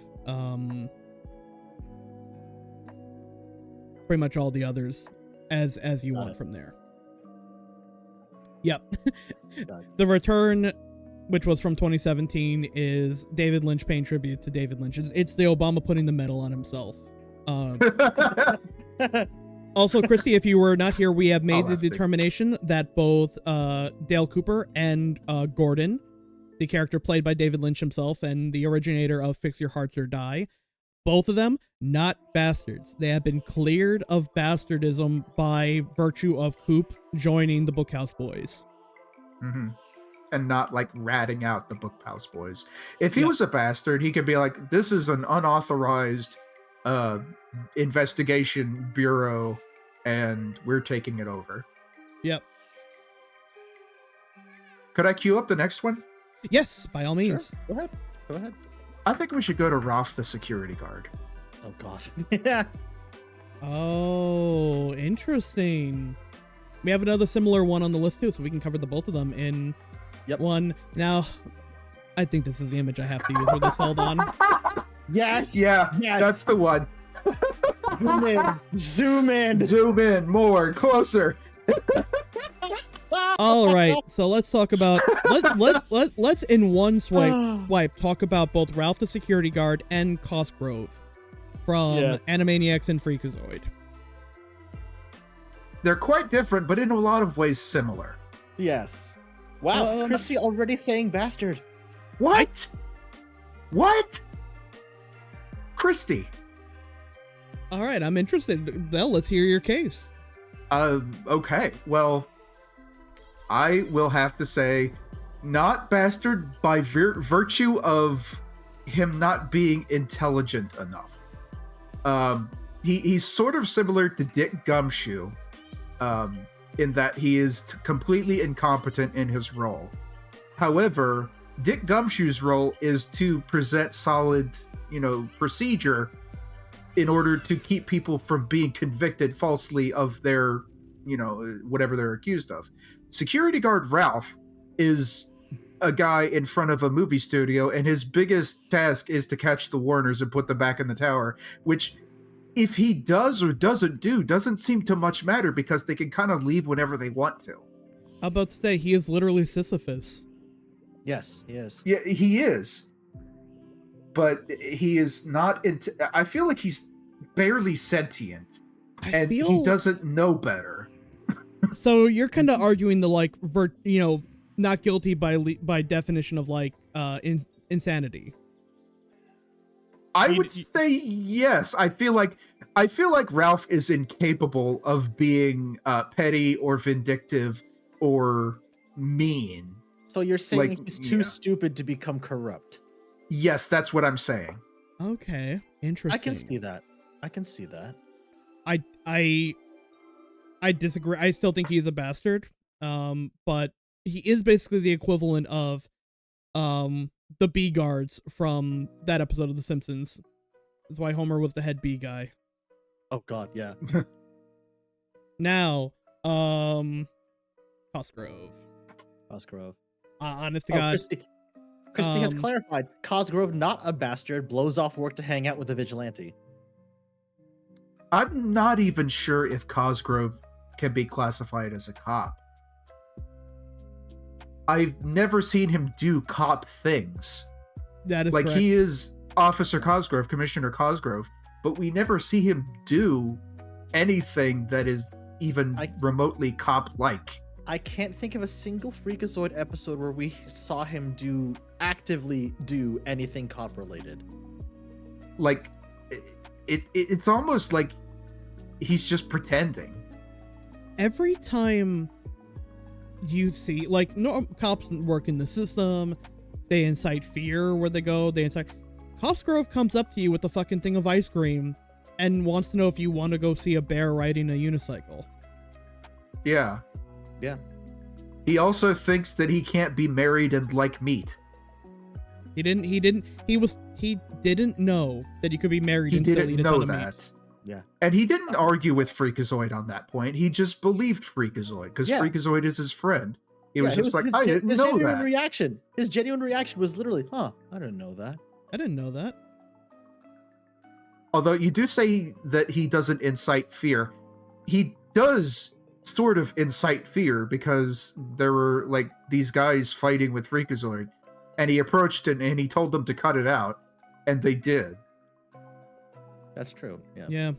pretty much all the others as you want from there. Yep. The Return, which was from 2017, is David Lynch paying tribute to David Lynch. It's the Obama putting the medal on himself. Also, Christy, if you were not here, we have made the determination that both Dale Cooper and Gordon, the character played by David Lynch himself and the originator of Fix Your Hearts or Die, both of them, not bastards. They have been cleared of bastardism by virtue of Coop joining the Bookhouse Boys. Mm-hmm. And not like ratting out the Bookhouse Boys. If he was a bastard, he could be like, this is an unauthorized investigation bureau and we're taking it over. Yep. Could I queue up the next one? Yes, by all means. Sure. Go ahead. I think we should go to Ralph the security guard. Oh god. Yeah. Oh, interesting. We have another similar one on the list too, so we can cover the both of them in one. Now, I think this is the image I have to use for this. Hold on. Yes. Yeah, Yes. that's the one. Zoom in. Zoom in. Zoom in more, closer. All right, so let's talk about let's in one swipe talk about both Ralph the security guard and Cosgrove from Animaniacs and Freakazoid. They're quite different, but in a lot of ways similar. Yes. Wow, Christy already saying bastard. What? What? Christy. All right, I'm interested. Well, let's hear your case. Okay. Well, I will have to say, not bastard by virtue of him not being intelligent enough. He's sort of similar to Dick Gumshoe, in that he is completely incompetent in his role. However, Dick Gumshoe's role is to present solid, procedure in order to keep people from being convicted falsely of their, whatever they're accused of. Security guard Ralph is a guy in front of a movie studio, and his biggest task is to catch the Warners and put them back in the tower, which, if he does or doesn't do, doesn't seem to much matter because they can kind of leave whenever they want to. How about to say he is literally Sisyphus? Yes, he is. Yeah, he is. But he is not. I feel like he's barely sentient, and he doesn't know better. So you're kind of arguing the not guilty by definition of insanity. I would say yes. I feel like Ralph is incapable of being petty or vindictive or mean. So you're saying he's too stupid to become corrupt? Yes, that's what I'm saying. Okay, interesting. I can see that. I disagree. I still think he's a bastard. But he is basically the equivalent of the bee guards from that episode of The Simpsons. That's why Homer was the head bee guy. Oh god, yeah. Now, Cosgrove. Honest to God. Christy has clarified. Cosgrove, not a bastard, blows off work to hang out with a vigilante. I'm not even sure if Cosgrove can be classified as a cop. I've never seen him do cop things. That is correct. He is Officer Cosgrove, Commissioner Cosgrove, but we never see him do anything that is even remotely cop-like. I can't think of a single Freakazoid episode where we saw him actively do anything cop-related. It's almost like he's just pretending. Every time you see, cops work in the system, they incite fear where they go, Cosgrove comes up to you with a fucking thing of ice cream and wants to know if you want to go see a bear riding a unicycle. Yeah. Yeah. He also thinks that he can't be married and like meat. He didn't know that you could be married and still eat a ton of meat. Yeah. And he didn't argue with Freakazoid on that point. He just believed Freakazoid because Freakazoid is his friend. He was just I didn't know that. His genuine reaction was literally, I didn't know that. Although you do say that he doesn't incite fear. He does sort of incite fear because there were these guys fighting with Freakazoid, and he approached and he told them to cut it out, and they did. That's true. Yeah. Yeah.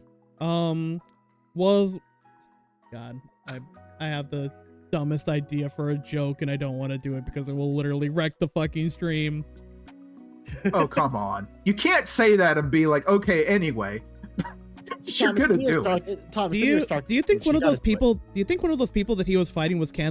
God, I have the dumbest idea for a joke and I don't want to do it because it will literally wreck the fucking stream. Oh, come on. You can't say that and be like, okay, anyway. You're gonna do it. Do you think one of those people that he was fighting was Candle?